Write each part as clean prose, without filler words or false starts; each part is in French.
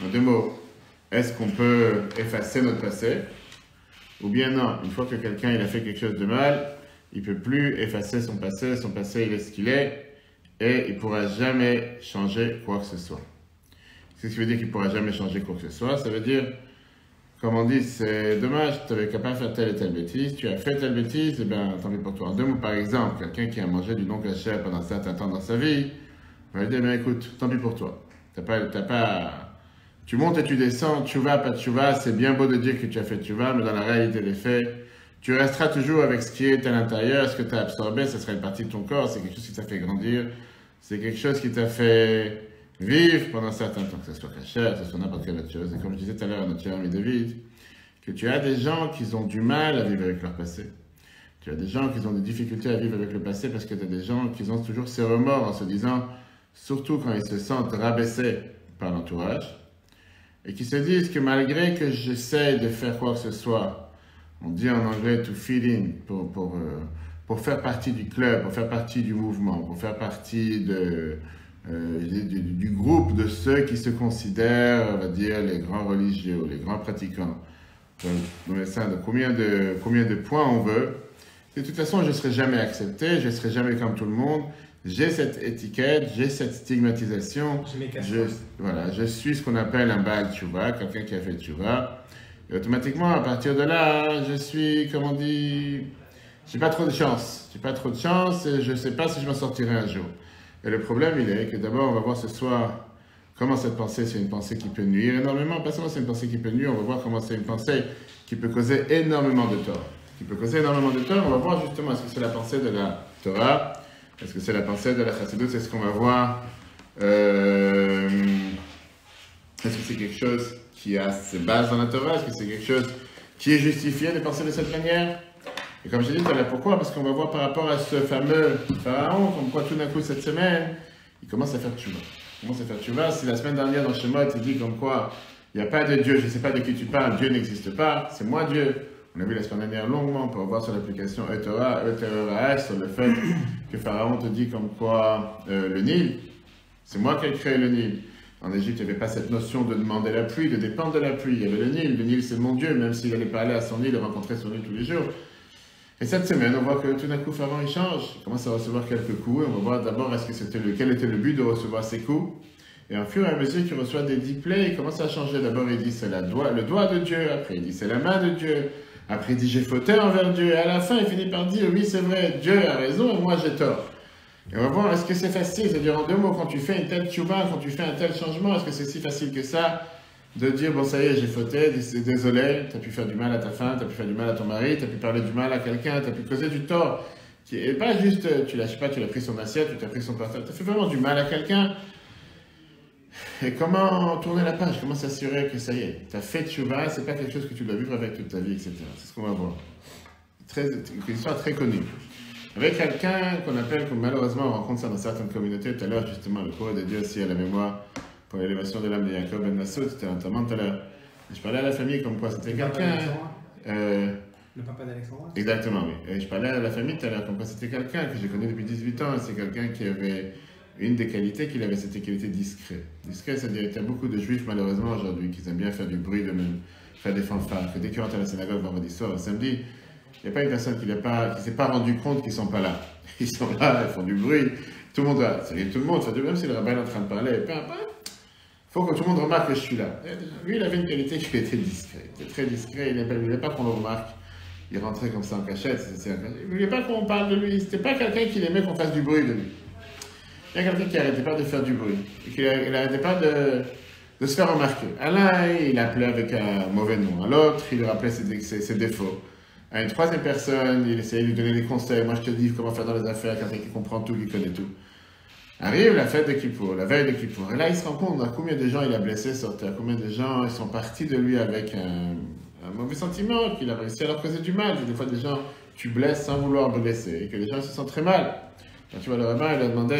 En deux mots, est-ce qu'on peut effacer notre passé? Ou bien non, une fois que quelqu'un il a fait quelque chose de mal, il ne peut plus effacer son passé il est ce qu'il est, et il ne pourra jamais changer quoi que ce soit. Qu'est-ce qui veut dire qu'il ne pourra jamais changer quoi que ce soit? Ça veut dire, comme on dit, c'est dommage, tu avais capable de faire telle et telle bêtise, tu as fait telle bêtise, et bien tant pis pour toi. En deux mots, par exemple, quelqu'un qui a mangé du non-caché pendant un certain temps dans sa vie, on va lui dire, mais écoute, tant pis pour toi. Tu montes et tu descends, tu vas, pas tu vas, c'est bien beau de dire que tu as fait tu vas, mais dans la réalité des faits, tu resteras toujours avec ce qui est à l'intérieur, ce que tu as absorbé, ce sera une partie de ton corps, c'est quelque chose qui t'a fait grandir, c'est quelque chose qui t'a fait vivre pendant un certain temps, que ce soit cachère, que ce soit n'importe quelle autre chose. Et comme je disais tout à l'heure à notre cher ami David, que tu as des gens qui ont du mal à vivre avec leur passé. Tu as des gens qui ont des difficultés à vivre avec le passé parce que tu as des gens qui ont toujours ces remords en se disant, surtout quand ils se sentent rabaissés par l'entourage, et qui se disent que malgré que j'essaie de faire quoi que ce soit, on dit en anglais to fit in, pour faire partie du club, pour faire partie du mouvement, pour faire partie du groupe de ceux qui se considèrent, on va dire, les grands religieux, les grands pratiquants. Dans le sein de combien de points on veut. De toute façon, je ne serai jamais accepté, je ne serai jamais comme tout le monde. J'ai cette étiquette, j'ai cette stigmatisation. Je suis ce qu'on appelle un Baal Tshuva, quelqu'un qui a fait Tshuva. Et automatiquement, à partir de là, je suis, comme on dit, j'ai pas trop de chance. J'ai pas trop de chance et je ne sais pas si je m'en sortirai un jour. Et le problème, il est que d'abord, on va voir ce soir comment cette pensée, c'est une pensée qui peut nuire énormément. Pas seulement c'est une pensée qui peut nuire, on va voir comment c'est une pensée qui peut causer énormément de tort. On va voir justement, est-ce que c'est la pensée de la Torah? Est-ce que c'est la pensée de la Chassidut? C'est ce qu'on va voir. Est-ce que c'est quelque chose qui a ses bases dans la Torah? Est-ce que c'est quelque chose qui est justifié de penser de cette manière? Et comme j'ai dit tout à l'heure, pourquoi? Parce qu'on va voir par rapport à ce fameux pharaon, comme quoi tout d'un coup cette semaine, il commence à faire tchouva. Si la semaine dernière dans Shemot, il dit comme quoi il n'y a pas de Dieu, je ne sais pas de qui tu parles, Dieu n'existe pas, c'est moi Dieu. On a vu la semaine dernière longuement pour voir sur l'application Etorah, sur le fait que Pharaon te dit comme quoi le Nil, c'est moi qui ai créé le Nil. En Égypte, il n'y avait pas cette notion de demander la pluie, de dépendre de la pluie. Il y avait le Nil c'est mon Dieu, même s'il n'allait pas aller à son île et rencontrer son île tous les jours. Et cette semaine, on voit que tout d'un coup, Pharaon il change, il commence à recevoir quelques coups. Et on va voir d'abord quel était le but de recevoir ces coups. Et au fur et à mesure qu'il reçoit des displays, il commence à changer. D'abord, il dit c'est le doigt de Dieu, après il dit c'est la main de Dieu. Après, il dit, j'ai fauté envers Dieu. Et à la fin, il finit par dire, oui, c'est vrai, Dieu a raison et moi, j'ai tort. Et on va voir, est-ce que c'est facile? C'est-à-dire, en deux mots, quand tu fais une telle tchouva, quand tu fais un tel changement, est-ce que c'est si facile que ça de dire, bon, ça y est, j'ai fauté, désolé, tu as pu faire du mal à ta femme, tu as pu faire du mal à ton mari, tu as pu parler du mal à quelqu'un, tu as pu causer du tort. Et pas juste, tu l'as pris son assiette, tu as pris son portable, tu as fait vraiment du mal à quelqu'un. Et comment tourner la page? Comment s'assurer que ça y est, tu as fait tchouva, c'est pas quelque chose que tu dois vivre avec toute ta vie, etc. C'est ce qu'on va voir. Une histoire très connue. Avec quelqu'un qu'on appelle, comme malheureusement on rencontre ça dans certaines communautés, tout à l'heure justement, le coureur de Dieu aussi à la mémoire pour l'élévation de l'âme de Yaakov Ben Massoud, c'était notamment tout à l'heure. Je parlais à la famille comme quoi c'était quelqu'un. Le papa d'Alexandre. Exactement, oui. Et je parlais à la famille tout à l'heure comme quoi c'était quelqu'un que j'ai connu depuis 18 ans, c'est quelqu'un qui avait. Une des qualités qu'il avait, c'était qu'il était discret. Discret, c'est-à-dire qu'il y a beaucoup de juifs, malheureusement, aujourd'hui, qui aiment bien faire du bruit de même, faire des fanfares, que dès qu'ils rentrent à la synagogue vendredi soir, samedi, il n'y a pas une personne qui ne s'est pas rendu compte qu'ils ne sont pas là. Ils sont là, ils font du bruit, tout le monde va, ça arrive tout le monde, même si le rabbin est en train de parler, peu importe, il faut que tout le monde remarque que je suis là. Lui, il avait une qualité qu'il était discret. Il était très discret, il ne voulait pas qu'on le remarque. Il rentrait comme ça en cachette, il ne voulait pas qu'on parle de lui, c'était pas quelqu'un qui aimait qu'on fasse du bruit de lui. Il y a quelqu'un qui n'arrêtait pas de faire du bruit, et qui n'arrêtait pas de se faire remarquer. À l'un, il appelait avec un mauvais nom. À l'autre, il lui rappelait ses défauts. À une troisième personne, il essayait de lui donner des conseils. Moi, je te dis comment faire dans les affaires, quelqu'un qui comprend tout, qui connaît tout. Arrive la fête de Kippour, la veille de Kippour. Et là, il se rend compte à combien de gens il a blessé sur terre, combien de gens ils sont partis de lui avec un mauvais sentiment, qu'il a réussi à leur causer du mal. Des fois, des gens, tu blesses sans vouloir blesser, et que les gens se sentent très mal. Quand tu vois le rabbin, il a demandé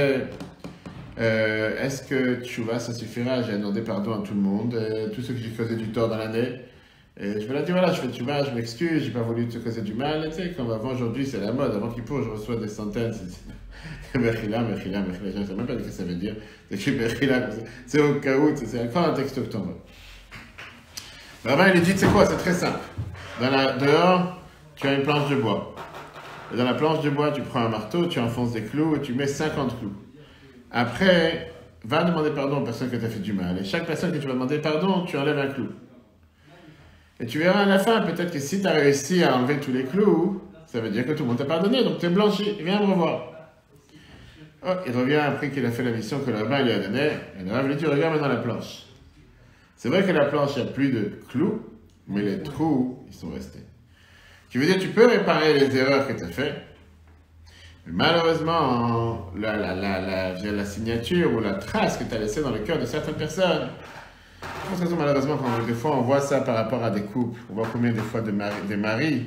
est-ce que tchouva ça suffira? J'ai demandé pardon à tout le monde, tous ceux que j'ai causé du tort dans l'année. Et je me dis, voilà, je fais tchouva, je m'excuse, j'ai pas voulu te causer du mal. Tu sais, comme avant, aujourd'hui, c'est la mode. Avant Kippour, je reçois des centaines. Mechila, je ne sais même pas ce que ça veut dire. C'est écrit Mechila, c'est au cas où, c'est encore un texte octobre. Le rabbin, il dit, c'est quoi? C'est très simple. Dehors, tu as une planche de bois. Et dans la planche de bois, tu prends un marteau, tu enfonces des clous et tu mets 50 clous. Après, va demander pardon aux personnes que tu as fait du mal. Et chaque personne que tu vas demander pardon, tu enlèves un clou. Et tu verras à la fin, peut-être que si tu as réussi à enlever tous les clous, ça veut dire que tout le monde t'a pardonné, donc tu es blanchi. Viens me revoir. Oh, il revient après qu'il a fait la mission que le rabbin lui a donnée. Et le rabbin lui dit, regarde maintenant la planche. C'est vrai que la planche, il n'y a plus de clous, mais les trous, ils sont restés. Tu veux dire, tu peux réparer les erreurs que tu as faites, mais malheureusement, la signature ou la trace que tu as laissée dans le cœur de certaines personnes, je pense que malheureusement, quand des fois on voit ça par rapport à des couples, on voit combien des fois des maris ne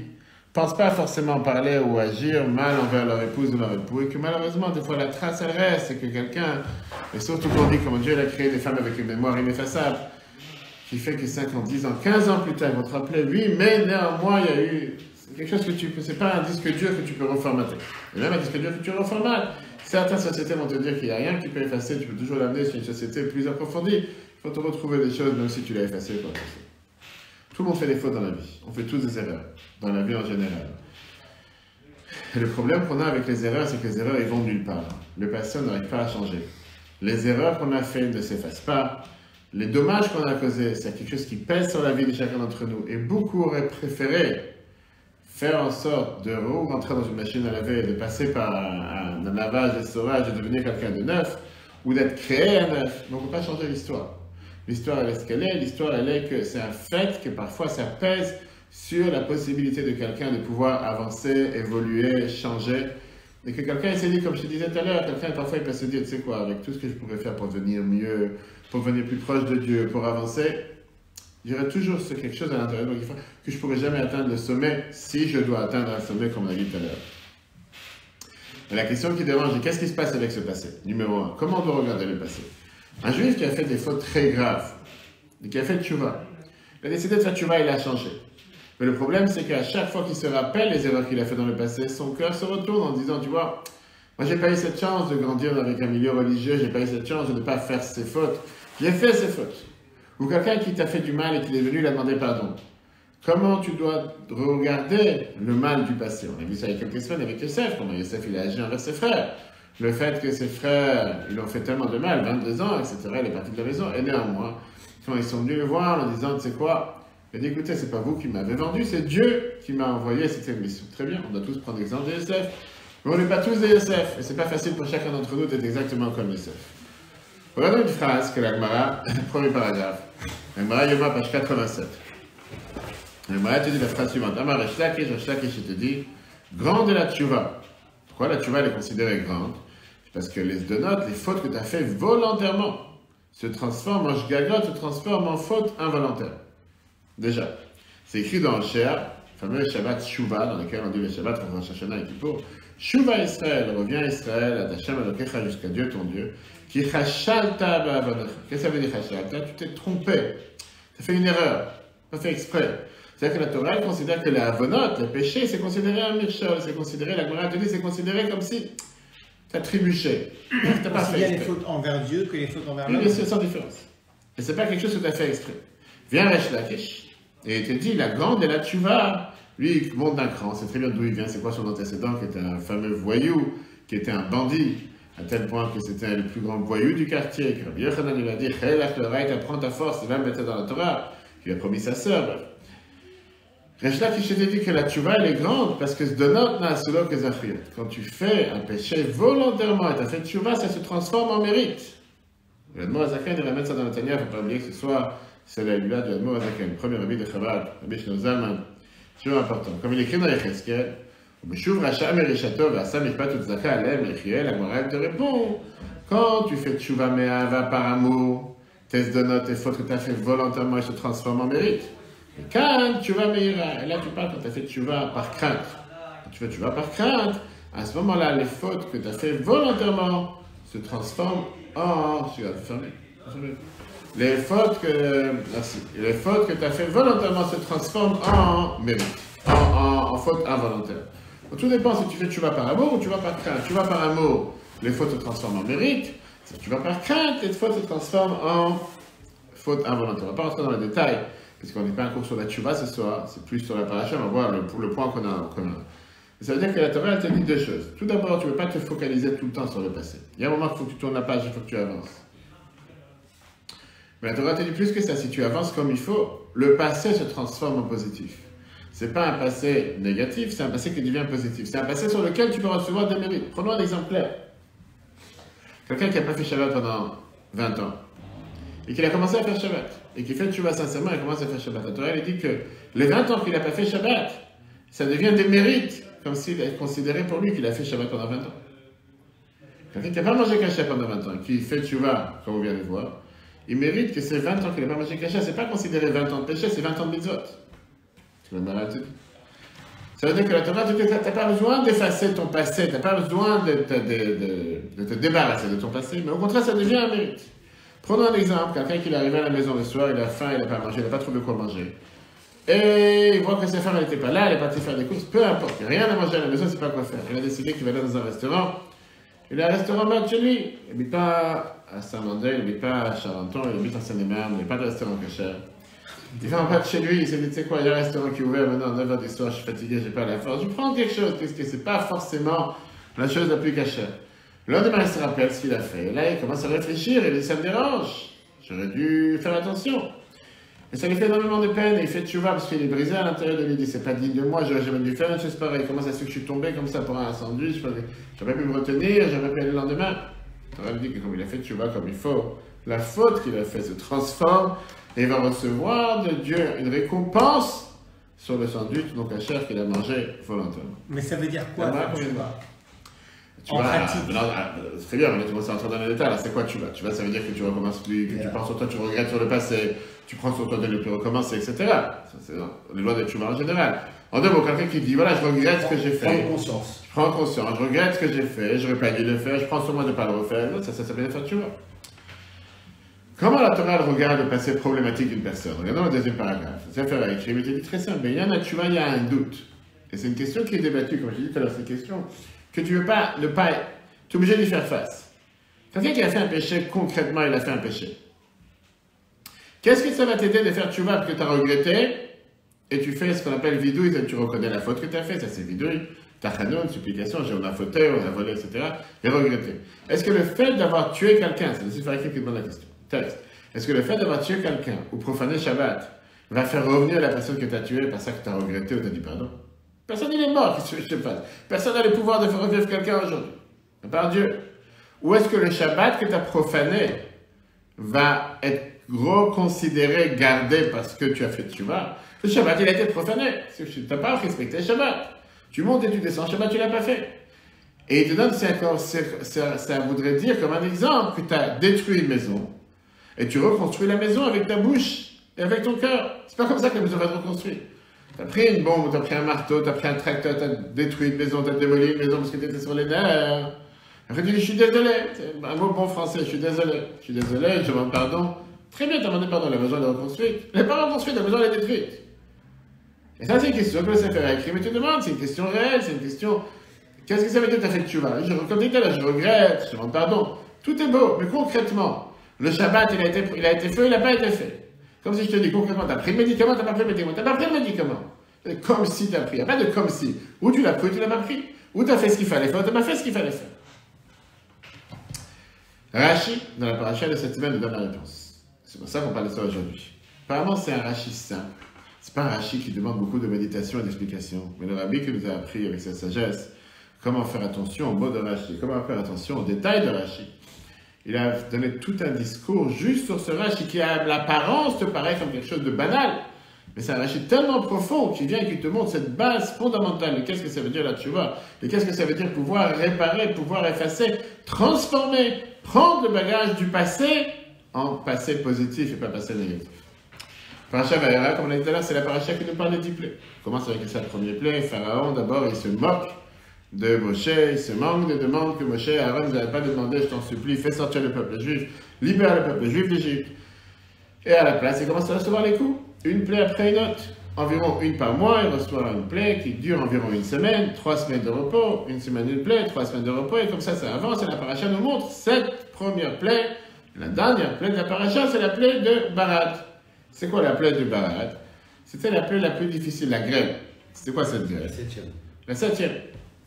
pensent pas forcément parler ou agir mal envers leur épouse ou leur époux, et que malheureusement, des fois la trace elle reste, et que quelqu'un, et surtout qu'on dit comment Dieu il a créé des femmes avec une mémoire ineffaçable, qui fait que 5 ans, 10 ans, 15 ans plus tard, ils vont te rappeler, oui, mais néanmoins, il y a eu quelque chose que tu peux, c'est pas un disque dur que tu peux reformater. Et même un disque dur que tu reformates. Certaines sociétés vont te dire qu'il n'y a rien qui peut effacer, tu peux toujours l'amener sur une société plus approfondie. Il faut te retrouver des choses, même si tu l'as effacé. Tout le monde fait des fautes dans la vie. On fait tous des erreurs, dans la vie en général. Et le problème qu'on a avec les erreurs, c'est que les erreurs, ils vont nulle part. Les personnes n'arrivent pas à changer. Les erreurs qu'on a faites ne s'effacent pas. Les dommages qu'on a causés, c'est quelque chose qui pèse sur la vie de chacun d'entre nous. Et beaucoup auraient préféré faire en sorte de rentrer dans une machine à laver, de passer par un lavage, essorage, de devenir quelqu'un de neuf, ou d'être créé à neuf. Mais on ne peut pas changer l'histoire. L'histoire, elle est ce qu'elle est. L'histoire, elle est que c'est un fait que parfois ça pèse sur la possibilité de quelqu'un de pouvoir avancer, évoluer, changer. Et que quelqu'un s'est dit, comme je te disais tout à l'heure, quelqu'un parfois il peut se dire, tu sais quoi, avec tout ce que je pourrais faire pour devenir mieux, pour devenir plus proche de Dieu, pour avancer, il y aurait toujours quelque chose à l'intérieur de moi que je ne pourrais jamais atteindre le sommet si je dois atteindre un sommet comme on a dit tout à l'heure. Et la question qui dérange est qu'est-ce qui se passe avec ce passé? Numéro 1, comment on doit regarder le passé? Un juif qui a fait des fautes très graves, et qui a fait tchouva, il a décidé de faire tchouva, il a changé. Mais le problème, c'est qu'à chaque fois qu'il se rappelle les erreurs qu'il a fait dans le passé, son cœur se retourne en disant, tu vois, moi j'ai pas eu cette chance de grandir avec un milieu religieux, j'ai pas eu cette chance de ne pas faire ces fautes. J'ai fait ces fautes. Ou quelqu'un qui t'a fait du mal et qui est venu lui a demandé pardon. Comment tu dois regarder le mal du passé? On a vu ça il y a quelques semaines avec Yosef, comment Yosef il a agi envers ses frères. Le fait que ses frères, ils lui ont fait tellement de mal, 22 ans, etc., il est parti de la maison. Et néanmoins, quand ils sont venus le voir en disant, tu sais quoi, il a dit, écoutez, c'est pas vous qui m'avez vendu, c'est Dieu qui m'a envoyé cette mission. Très bien, on doit tous prendre l'exemple de Yosef. Mais on n'est pas tous des Yosef, et c'est pas facile pour chacun d'entre nous d'être exactement comme Yosef. Regardons une phrase que la Gemara, premier paragraphe, la Gemara Yoma, page 87. La Gemara te dit la phrase suivante, Amar Eshlakish, je te dis, grande est la tchouva. Pourquoi la tchouva elle est considérée grande? Parce que les deux notes, les fautes que tu as fait volontairement, se transforment en shgagot, se transforment en faute involontaire. Déjà, c'est écrit dans le Shea, le fameux Shabbat Shuvah, dans lequel on dit le Shabbat pour Rosh Hashanah et Kippour. Shuvah Israël, reviens Israël, à Hashem Elokecha jusqu'à Dieu ton Dieu, qui chachalta ba'avonecha. Qu'est-ce que ça veut dire chachalta? Tu t'es trompé, tu as fait une erreur, pas fait exprès. C'est-à-dire que la Torah elle considère que la avonot, le péché, c'est considéré un mirchol, c'est considéré, la Gemara te dit, c'est considéré comme si tu as trébuché. Tu pas fait exprès. Il y a les fautes envers Dieu que les fautes envers l'homme. Oui, c'est sans différence. Et c'est pas quelque chose que tu as fait exprès. Viens Resh Lakish, et il te dit, la grande et la tchouva, lui, il monte d'un cran, c'est très bien d'où il vient, c'est quoi son antécédent, qui était un fameux voyou, qui était un bandit, à tel point que c'était le plus grand voyou du quartier, que Rabbi Yochanan lui a dit, apprends ta force, et va me mettre dans la Torah, il a promis sa sœur. Resh Lakish te dit que la tchouva, elle est grande, parce que quand tu fais un péché volontairement, et tu as fait tchouva, ça se transforme en mérite. L'Admor Azaken, il va mettre ça dans la Tania, il ne faut pas oublier que ce soit c'est la lula de l'Admor Azaken, le premier rabbi de Chabad, Rabbi Shlomo Zalman, toujours important. Comme il écrit dans Yecheskel, Beshuv Racha Merishato, Vasa Mishpat Utzaka Alem, Echiel, la morale te répond. Quand tu fais tchouva me'ava par amour, tes donot, tes fautes que tu as fait volontairement, elles se transforment en mérite. Et quand tchouva me'ira, et là tu parles quand tu as fait tchouva par crainte. Quand tu fais tchouva par crainte, à ce moment-là, les fautes que tu as fait volontairement se transforment en, je vais fermer, Les fautes que tu as fait volontairement se transforment en mérite, en faute involontaire. Donc, tout dépend si tu fais tchouva par amour ou tu vas par crainte. Tu vas par amour, les fautes se transforment en mérite. Si tu vas par crainte, les fautes se transforment en faute involontaire. On ne va pas rentrer dans les détails, parce qu'on n'est pas un cours sur la tchouva ce soir, c'est plus sur la paracha, on va voir le point qu'on a en commun. Ça veut dire que la Torah, elle te dit deux choses. Tout d'abord, tu ne veux pas te focaliser tout le temps sur le passé. Il y a un moment qu'il faut que tu tournes la page, il faut que tu avances. Mais la Torah te dit plus que ça. Si tu avances comme il faut, le passé se transforme en positif. Ce n'est pas un passé négatif, c'est un passé qui devient positif. C'est un passé sur lequel tu peux recevoir des mérites. Prenons un exemple clair. Quelqu'un qui n'a pas fait Shabbat pendant 20 ans, et qu'il a commencé à faire Shabbat, et qui fait Tchouva sincèrement et commence à faire Shabbat. La Torah, elle dit que les 20 ans qu'il n'a pas fait Shabbat, ça devient des mérites, comme s'il est considéré pour lui qu'il a fait Shabbat pendant 20 ans. Quelqu'un qui n'a pas mangé kasha pendant 20 ans, qui fait Tchouva, comme on vient de voir, il mérite que ces 20 ans qu'il n'a pas mangé kasha, ce n'est pas considéré 20 ans de péché, c'est 20 ans de mitzvot. Tu vas malade. Ça veut dire que la Torah, tu n'as pas besoin d'effacer ton passé, tu n'as pas besoin de te débarrasser de ton passé, mais au contraire, ça devient un mérite. Prenons un exemple, quelqu'un qui est arrivé à la maison le soir, il a faim, il n'a pas mangé, il n'a pas trouvé quoi manger. Et il voit que sa femme n'était pas là, elle est partie faire des courses, peu importe, il n'y a rien à manger à la maison, il ne sait pas quoi faire. Il a décidé qu'il va aller dans un restaurant. Il a un restaurant bas de chez lui. Il n'habite pas à Saint-Mandé, il n'habite pas à Charenton, il habite en Seine-et-Marne, il n'y a pas de restaurant kasher. Il fait en bas de chez lui, il s'est dit, tu sais quoi, il y a un restaurant qui est ouvert maintenant à 9h du soir, je suis fatigué, j'ai pas la force. Je prends quelque chose, puisque c'est pas forcément la chose la plus cachère. Le lendemain, il se rappelle ce qu'il a fait. Et là, il commence à réfléchir, et il dit, ça me dérange. J'aurais dû faire attention. Et ça lui fait énormément de peine, et il fait tchouva parce qu'il est brisé à l'intérieur de lui, il dit, c'est pas digne de moi, j'aurais jamais dû faire une chose pareille. Comment ça se fait que je suis tombé comme ça pour un sandwich, j'aurais pu me retenir, j'aurais pu aller le lendemain. On aurait dit que comme il a fait tchouva comme il faut, la faute qu'il a fait se transforme, et il va recevoir de Dieu une récompense sur le sandwich, donc la chair qu'il a mangé volontairement. Mais ça veut dire quoi, en pratique? C'est très bien, mais tu vas rentrer dans les détails. C'est quoi tu vas? Ça veut dire que tu recommences plus, que tu penses sur toi, tu regrettes sur le passé, tu prends sur toi de ne plus recommencer, etc. Ça, c'est les lois de tchouva en général. En deux mots, quelqu'un qui dit, voilà, je regrette ce que j'ai fait. Je prends conscience, je regrette ce que j'ai fait, j'aurais pas dû le faire, je prends sur moi de ne pas le refaire. Ça s'appelle faire tchouva. Comment la Torah regarde le passé problématique d'une personne? Regardons le deuxième paragraphe. C'est faire écrit, mais il dit très simple. Il y en a, tu vois, il y a un doute. Et c'est une question qui est débattue, comme je dis tout à l'heure, c'est une question que tu ne veux pas, tu es obligé d'y faire face. Quelqu'un qui a fait un péché, concrètement, il a fait un péché. Qu'est-ce que ça va t'aider de faire tchouva parce que tu as regretté et tu fais ce qu'on appelle vidouille, tu reconnais la faute que tu as fait, ça c'est vidouille, tachanoun, supplication, on a fauté, on a volé, etc. et regretté. Est-ce que le fait d'avoir tué quelqu'un, c'est le Faraki qui demande la question. Texte. Est-ce que le fait d'avoir tué quelqu'un ou profané Shabbat va faire revenir la personne que tu as tuée parce que tu as regretté ou tu as dit pardon? Personne n'est mort, qu'est-ce que je te fasse? Personne n'a le pouvoir de faire revivre quelqu'un aujourd'hui, par Dieu. Ou est-ce que le Shabbat que tu as profané va être reconsidéré, gardé parce que tu as fait tchouva? Le Shabbat, il a été profané. Tu n'as pas respecté le Shabbat. Tu montes et tu descends, le Shabbat, tu ne l'as pas fait. Et il te donne, ça voudrait dire comme un exemple que tu as détruit une maison. Et tu reconstruis la maison avec ta bouche et avec ton cœur. C'est pas comme ça que la maison va être reconstruite. Tu as pris une bombe, tu as pris un marteau, tu as pris un tracteur, tu as détruit une maison, tu as démoli une maison parce que tu étais sur les nerfs. Après tu dis, je suis désolé. C'est un mot bon français, je suis désolé. Je suis désolé, je demande pardon. Très bien, tu as demandé pardon, la maison elle est reconstruite. Elle n'est pas reconstruite, la maison elle est détruite. Et ça, c'est une question que le Sefer a écrit, mais tu te demandes, c'est une question réelle, c'est une question. Qu'est-ce que ça veut dire que tu as fait le tchouva? Comme tu dis là, je regrette, je demande pardon. Tout est beau, mais concrètement, le Shabbat, il a été fait, il n'a pas été fait. Comme si je te dis concrètement, tu as pris le médicament, tu n'as pas pris le médicament, tu n'as pas pris le médicament. C'est comme si tu as pris, il n'y a pas de comme si. Ou tu l'as pris, ou tu ne l'as pas pris. Ou tu as fait ce qu'il fallait faire, ou tu n'as pas fait ce qu'il fallait faire. Rashi, dans la paracha de cette semaine, nous donne la réponse. C'est pour ça qu'on parle de ça aujourd'hui. Apparemment, c'est un Rashi simple. Ce n'est pas un Rashi qui demande beaucoup de méditation et d'explication. Mais le Rabbi qui nous a appris avec sa sagesse comment faire attention au mot de Rashi, comment faire attention aux détails de Rashi. Il a donné tout un discours juste sur ce Rashi qui, à l'apparence, te paraît comme quelque chose de banal. Mais c'est un Rashi tellement profond qui vient et qui te montre cette base fondamentale de qu'est-ce que ça veut dire la tchouva, de qu'est-ce que ça veut dire pouvoir réparer, pouvoir effacer, transformer, prendre le bagage du passé en passé positif et pas passé négatif. Paracha Vayera, comme on l'a dit tout à l'heure, c'est la paracha qui nous parle des 10 plaies. On commence avec les 7 premiers plaies. Pharaon, d'abord, il se moque de Moshe, ce manque de demande que Moshe et Aaron, vous n'avez pas demandé, je t'en supplie, fais sortir le peuple juif, libère le peuple juif d'Égypte. Et à la place, il commence à recevoir les coups, une plaie après une autre. Environ une par mois, il reçoit une plaie qui dure environ une semaine, 3 semaines de repos, une semaine une plaie, 3 semaines de repos, et comme ça avance, et la paracha nous montre cette première plaie. La dernière plaie de la paracha, c'est la plaie de Barad. C'est quoi la plaie de Barad? C'était la plaie la plus difficile, la grêle. C'était quoi cette grêle? La septième.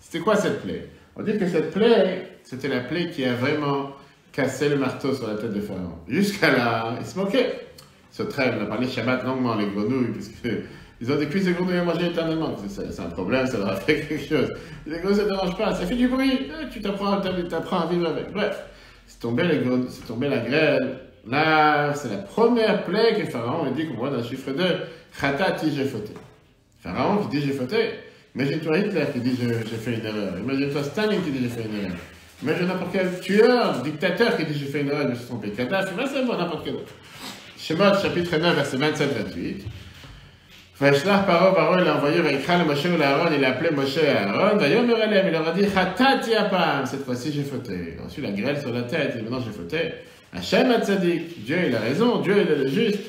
C'était quoi cette plaie? On dit que cette plaie, c'était la plaie qui a vraiment cassé le marteau sur la tête de Pharaon. Jusqu'à là, il se moquait. Ce trêve, on a parlé Shabbat longuement, les grenouilles, parce qu'ils ont des cuisses de grenouilles à manger éternellement. C'est un problème, ça leur a fait quelque chose. Les grenouilles, ça ne dérange pas, ça fait du bruit, tu t'apprends à vivre avec. Bref, c'est tombé la grêle. Là, c'est la première plaie que Pharaon a dit qu'on voit dans le chiffre 2. Khatati, j'ai fauté. Pharaon qui dit j'ai fauté. Imagine-toi Hitler qui dit j'ai fait une erreur. Imagine-toi Staline qui dit j'ai fait une erreur. Imagine n'importe quel tueur, dictateur qui dit j'ai fait une erreur, je me suis trompé. Kadhafi, c'est bon, n'importe quel autre. Shemot, chapitre 9, verset 27-28. Vaishlach Paro, il a envoyé Vaikra le Moshe ou Aaron, il a appelé Moshe et Aaron. D'ailleurs, il leur a dit Khatati apam, cette fois-ci j'ai fauté. Ensuite, la grêle sur la tête, et maintenant j'ai fauté. Hachem Hatzadik, Dieu il a raison, Dieu il est le juste.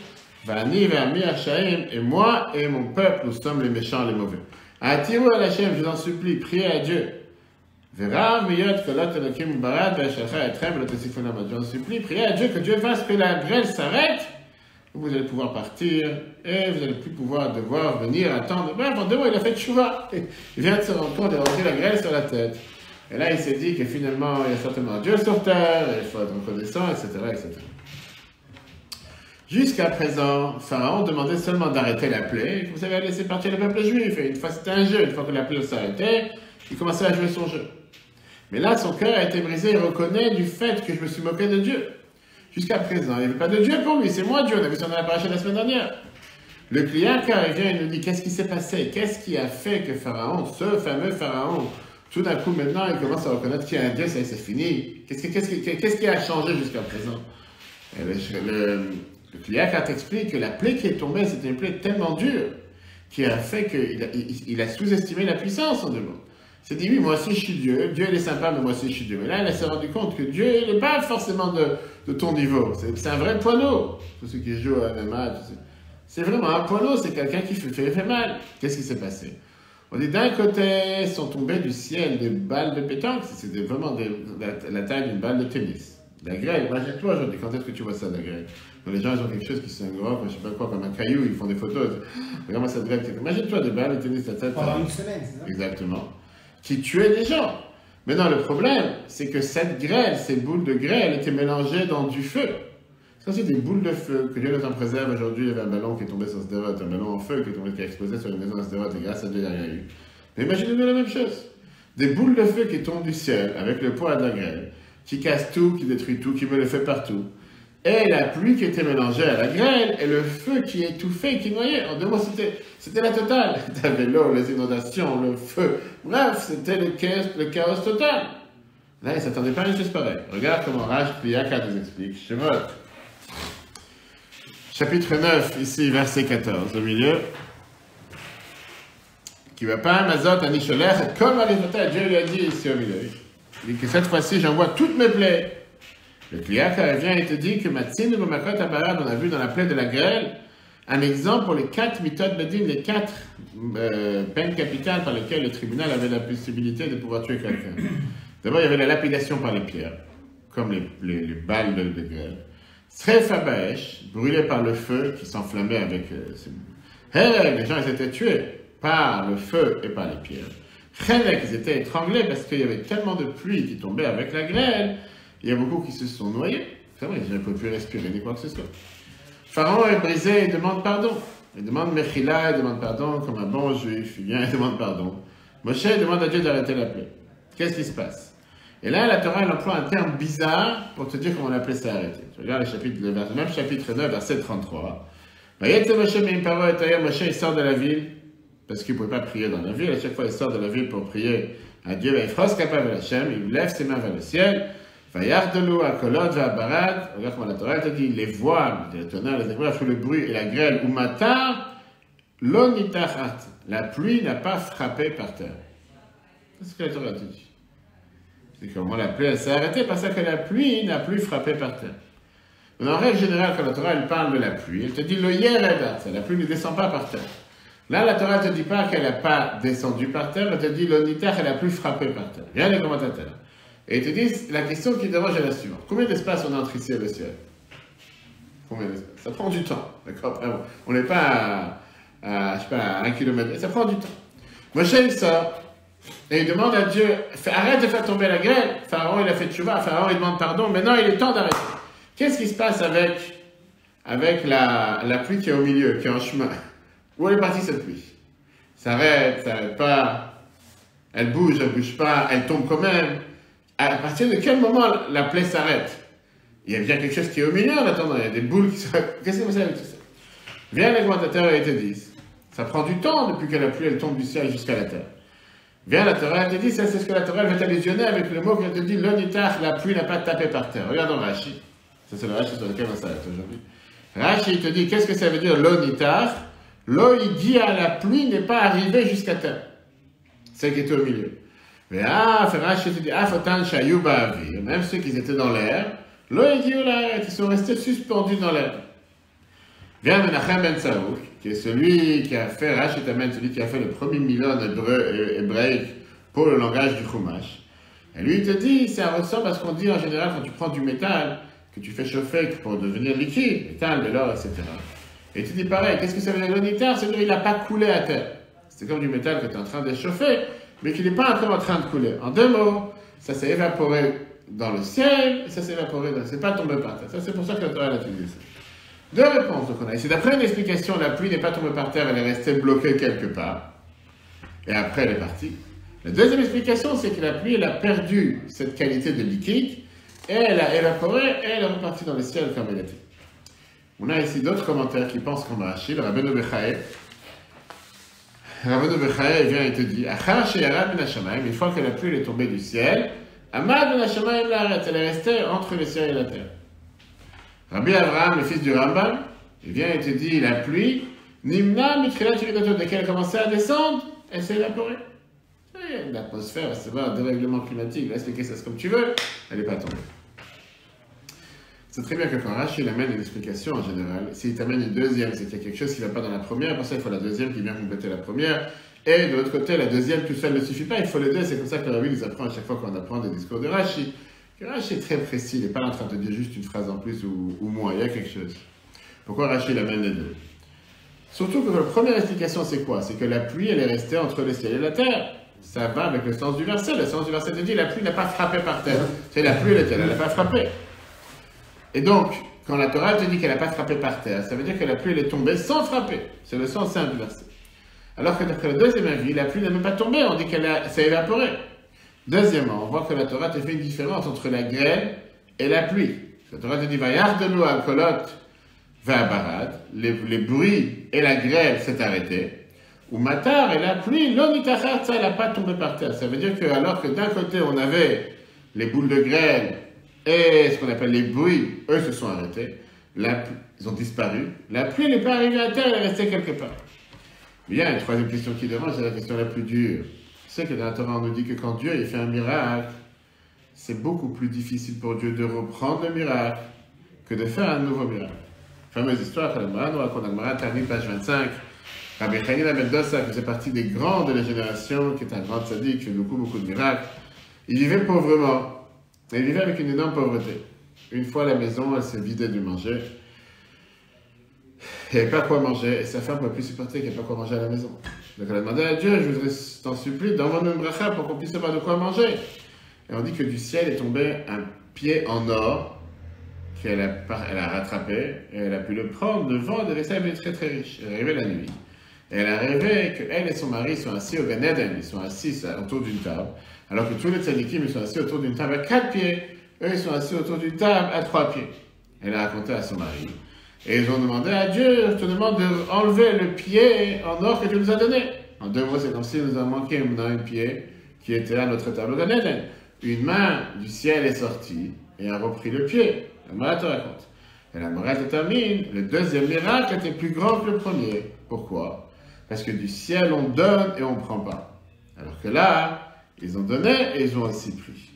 Vani, Vami, Hachaim, et moi et mon peuple, nous sommes les méchants, les mauvais. Atirou al Hachem, je vous en supplie, priez à Dieu. Verav, Miyot, Kolot, Elokim, Barad, Vachalcha, Etrem, Velotesifonam, je vous en supplie, priez à Dieu que Dieu fasse que la grêle s'arrête. Vous allez pouvoir partir et vous n'allez plus devoir venir attendre. Bref, en 2 mois, il a fait tchouva. Il vient de se rendre compte d'avoir la grêle sur la tête. Et là, il s'est dit que finalement, il y a certainement Dieu sur terre, il faut être reconnaissant, etc., etc. Jusqu'à présent, Pharaon demandait seulement d'arrêter la plaie. Vous savez, laisser partir le peuple juif. Et une fois, c'était un jeu. Une fois que la plaie s'arrêtait, il commençait à jouer son jeu. Mais là, son cœur a été brisé. Il reconnaît du fait que je me suis moqué de Dieu. Jusqu'à présent, il n'y avait pas de Dieu pour lui. C'est moi Dieu. On a vu ça dans la paracha la semaine dernière. Le client, quand il vient, il nous dit qu'est-ce qui s'est passé? Qu'est-ce qui a fait que Pharaon, ce fameux Pharaon, tout d'un coup, maintenant, il commence à reconnaître qu'il y a un Dieu, ça y est, c'est fini. Qu'est-ce qui a changé jusqu'à présent? Et le client t'explique que la plaie qui est tombée, c'était une plaie tellement dure qui a fait qu'il a sous-estimé la puissance en 2 mots. Il s'est dit, oui, moi aussi je suis Dieu, Dieu il est sympa, mais moi aussi je suis Dieu. Mais là, il s'est rendu compte que Dieu, il n'est pas forcément de ton niveau. C'est un vrai poineau. Tous ceux qui jouent à MMA, c'est vraiment un poineau, c'est quelqu'un qui fait mal. Qu'est-ce qui s'est passé? On dit d'un côté, sont tombées du ciel des balles de pétanque, c'était vraiment la taille d'une balle de tennis. La grêle, imagine-toi aujourd'hui, quand est-ce que tu vois ça, la grêle? Quand les gens ils ont quelque chose qui s'engrobe, je sais pas quoi, comme un caillou, ils font des photos. Regarde-moi cette grêle. Imagine-toi des balles de tennis, la tête. Pendant une semaine, c'est ça? Exactement. Qui tuaient des gens. Maintenant, le problème, c'est que cette grêle, ces boules de grêle, étaient mélangées dans du feu. C'est aussi des boules de feu, que Dieu nous en préserve. Aujourd'hui, il y avait un ballon qui est tombé sur Sderot, un ballon en feu qui a explosé sur une maison à Sderot, et grâce à Dieu, il n'y a rien eu. Mais imaginez-nous la même chose. Des boules de feu qui tombent du ciel, avec le poids de la grêle, qui casse tout, qui détruit tout, qui met le feu partout. Et la pluie qui était mélangée à la grêle, et le feu qui étouffait, qui noyait. En 2 mots, c'était la totale. Tu avais l'eau, les inondations, le feu. Bref, c'était le chaos total. Là, il ne s'attendait pas à une chose pareille. Regarde comment Raj Pliaka nous explique. Shemot. Chapitre 9, ici, verset 14, au milieu. Qui va pas Mazot, Anisholer, comme Alivota, Dieu lui a dit ici au milieu. Il dit que cette fois-ci, j'envoie toutes mes plaies. Le client vient et te dit que Matzin ou Makot Abarad, on a vu dans la plaie de la grêle, un exemple pour les 4 méthodes Bedin, les 4 peines capitales par lesquelles le tribunal avait la possibilité de pouvoir tuer quelqu'un. D'abord, il y avait la lapidation par les pierres, comme les balles de grêle. Sref Abaesh, brûlé par le feu qui s'enflammait avec les gens ils étaient tués par le feu et par les pierres. Chelek, ils étaient étranglés parce qu'il y avait tellement de pluie qui tombait avec la grêle. Il y a beaucoup qui se sont noyés. C'est vrai, ils ne peuvent plus respirer ni quoi que ce soit. Pharaon est brisé et demande pardon. Il demande Mechila, il demande pardon comme un bon juif. Il vient et demande pardon. Moshe demande à Dieu d'arrêter la plaie. Qu'est-ce qui se passe? Et là, la Torah, elle emploie un terme bizarre pour te dire comment la plaie s'est arrêtée. Tu regardes le même chapitre 9, verset 33. Moshe, il sort de la ville parce qu'il ne pouvait pas prier dans la ville. À chaque fois, il sort de la ville pour prier à Dieu. Il lève ses mains vers le ciel. Vayardelou, Akolot, Vabarad, regarde comment la Torah te dit, les voiles, les tonnerres, les éclairs, sous le bruit et la grêle, ou matin, l'onitachat, la pluie n'a pas frappé par terre. C'est ce que la Torah te dit. C'est comment la pluie, elle s'est arrêtée parce que la pluie n'a plus frappé par terre. Mais en règle générale, quand la Torah elle parle de la pluie, elle te dit le yeredat, la pluie ne descend pas par terre. Là, la Torah ne te dit pas qu'elle n'a pas descendu par terre, elle te dit l'onitar, elle n'a plus frappé par terre. Viens les commentateurs. Et ils te disent, la question qui dérange est la suivante. Combien d'espace on a entre ici et le ciel? Combien d'espace? Ça prend du temps, d'accord? On n'est pas je sais pas, à 1 kilomètre. Ça prend du temps. Moshe, il sort, et il demande à Dieu, arrête de faire tomber la grêle. Pharaon, il a fait tchouva, Pharaon, il demande pardon. Maintenant, il est temps d'arrêter. Qu'est-ce qui se passe avec la pluie qui est au milieu, qui est en chemin? Où est partie cette pluie? Ça arrête pas, elle bouge pas, elle tombe quand même. À partir de quel moment la plaie s'arrête? Il y a bien quelque chose qui est au milieu en attendant, il y a des boules qui sont... Qu'est-ce que vous savez avec tout ça? Viens les commentateurs et te disent, ça prend du temps depuis que la pluie elle tombe du ciel jusqu'à la terre. Viens la Torah, elle te dit, ça c'est ce que la Torah veut allusionner avec le mot qu'elle te dit, l'onitar, la pluie n'a pas tapé par terre. Regarde dans Rashi. Ça c'est le Rashi sur lequel on s'arrête aujourd'hui. Rashi il te dit, qu'est-ce que ça veut dire l'onitar? L'eau il dit à la pluie n'est pas arrivée jusqu'à terre. Celle qui était au milieu. Mais Rashi te dit, fotan shayuba avir, même ceux qui étaient dans l'air, l'eau il dit, ils sont restés suspendus dans l'air. Viens Menachem Ben Saouk, qui est celui qui a fait, Rashi t'amène, celui qui a fait le premier milon hébraïque pour le langage du Chumash. Et lui, il te dit, ça ressemble à ce qu'on dit en général quand tu prends du métal, que tu fais chauffer pour devenir liquide, métal, de l'or, etc. Et tu dis pareil, qu'est-ce que ça veut dire l'onitar? C'est-à-dire qu'il n'a pas coulé à terre. C'est comme du métal que tu es en train de chauffer, mais qui n'est pas encore en train de couler. En deux mots, ça s'est évaporé dans le ciel, et ça s'est évaporé dans... C'est pas tombé par terre. Ça, c'est pour ça que la Torah a utilisé ça. Deux réponses qu'on a ici. D'après une explication, la pluie n'est pas tombée par terre, elle est restée bloquée quelque part. Et après, elle est partie. La deuxième explication, c'est que la pluie, elle a perdu cette qualité de liquide, et elle a évaporé, et elle est repartie dans le ciel comme elle était. On a ici d'autres commentaires qui pensent comme Rashi, le Rabbeinu Bechaye. Rabbeinu Bechaye vient et te dit, une fois que la pluie est tombée du ciel, Amad ben Hashamayim l'arrête, elle est restée entre le ciel et la terre. Rabbi Abraham, le fils du Rambam, il vient et te dit, la pluie, Nimna Mitchilat Shirikatot, dès qu'elle a commencé à descendre, elle s'est évaporée. L'atmosphère, c'est pas un dérèglement climatique, va expliquer ça comme tu veux, elle n'est pas tombée. C'est très bien que quand Rashi amène une explication en général, s'il t'amène une deuxième, c'est qu'il y a quelque chose qui ne va pas dans la première, pour ça il faut la deuxième qui vient compléter la première, et de l'autre côté, la deuxième tout seul ne suffit pas, il faut les deux, c'est comme ça que le Rabbi nous apprend à chaque fois qu'on apprend des discours de Rashi. Rashi est très précis, il n'est pas en train de te dire juste une phrase en plus ou moins, il y a quelque chose. Pourquoi Rashi amène les deux? Surtout que la première explication c'est quoi? C'est que la pluie elle est restée entre le ciel et la terre. Ça va avec le sens du verset. Le sens du verset te dit la pluie n'a pas frappé par terre. C'est la pluie elle n'a pas frappé. Et donc, quand la Torah te dit qu'elle n'a pas frappé par terre, ça veut dire que la pluie elle est tombée sans frapper. C'est le sens simple du verset. Alors que d'après le deuxième avis, la pluie n'a même pas tombé, on dit qu'elle s'est évaporée. Deuxièmement, on voit que la Torah te fait une différence entre la grêle et la pluie. La Torah te dit, Vayardenu al kolot ve'abarad, les bruits et la grêle s'est arrêtée. Ou matar et la pluie, l'onitachatza, elle n'a pas tombé par terre. Ça veut dire que alors que d'un côté on avait les boules de grêle et ce qu'on appelle les bruits, eux se sont arrêtés. Ils ont disparu. La pluie n'est pas arrivée à terre, elle est restée quelque part. Mais il y a une troisième question qui demande, c'est la question la plus dure. Tu sais que dans la Torah, on nous dit que quand Dieu il fait un miracle, c'est beaucoup plus difficile pour Dieu de reprendre le miracle que de faire un nouveau miracle. Fameuse histoire, nous raconte Agmara, Tani, page 25. Rabbi Chanina ben Dossa, qui faisait partie des grands de la génération, qui est un grand tzaddik, qui fait beaucoup de miracles. Il vivait pauvrement. Et il vivait avec une énorme pauvreté. Une fois, la maison, elle s'est vidée du manger. Il n'y avait pas quoi manger, et sa femme ne pouvait plus supporter qu'il n'y ait pas quoi manger à la maison. Donc elle a demandé à Dieu, je voudrais t'en supplie, d'envoyer une bracha pour qu'on puisse avoir de quoi manger. Et on dit que du ciel est tombé un pied en or, qu'elle a rattrapé, et elle a pu le prendre devant de vaisselle, elle est très riche. Elle est arrivée la nuit, et elle a rêvé qu'elle et son mari sont assis au Gan Eden, ils sont assis autour d'une table, alors que tous les tzadikim, ils sont assis autour d'une table à 4 pieds, eux ils sont assis autour d'une table à 3 pieds. Elle a raconté à son mari. Et ils ont demandé à Dieu, je te demande d'enlever le pied en or que tu nous as donné. En deux mots, c'est comme si nous avons manqué un pied qui était à notre table au Gan Eden. Une main du ciel est sortie et a repris le pied. La Gemara te raconte. Et la Gemara te termine, le deuxième miracle était plus grand que le premier. Pourquoi? Parce que du ciel on donne et on ne prend pas. Alors que là, Ils ont donné et ils ont aussi pris.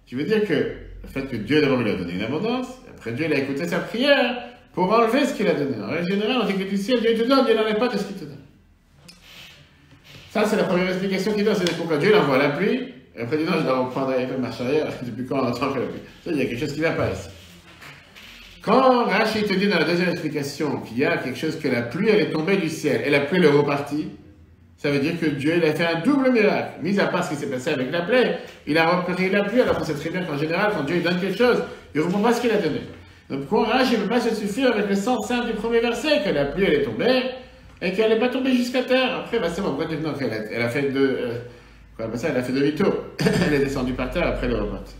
Tu veux dire que le fait que Dieu d'abord lui a donné une abondance, après Dieu il a écouté sa prière pour enlever ce qu'il a donné. En règle générale, on dit que du ciel, Dieu te donne, Dieu n'enlève pas de ce qu'il te donne. Ça, c'est la première explication qu'il donne, c'est pourquoi Dieu envoie la pluie, et après il dit non, je dois reprendre avec marche arrière, depuis quand on entend que la pluie. Ça, il y a quelque chose qui ne va pas ici. Quand Rashi te dit dans la deuxième explication qu'il y a quelque chose que la pluie, elle est tombée du ciel, et la pluie, elle est repartie, ça veut dire que Dieu, il a fait un double miracle. Mis à part ce qui s'est passé avec la plaie, il a repris la pluie, alors qu'on sait très bien qu'en général, quand Dieu donne quelque chose, il ne reprend pas ce qu'il a donné. Donc, pourquoi Rashi ne peut pas se suffire avec le sens simple du premier verset, que la pluie, elle est tombée, et qu'elle n'est pas tombée jusqu'à terre. Après, bah, c'est bon, pourquoi tu dis non, elle a fait elle a fait demi-tour. Elle est descendue par terre, après elle est repartie.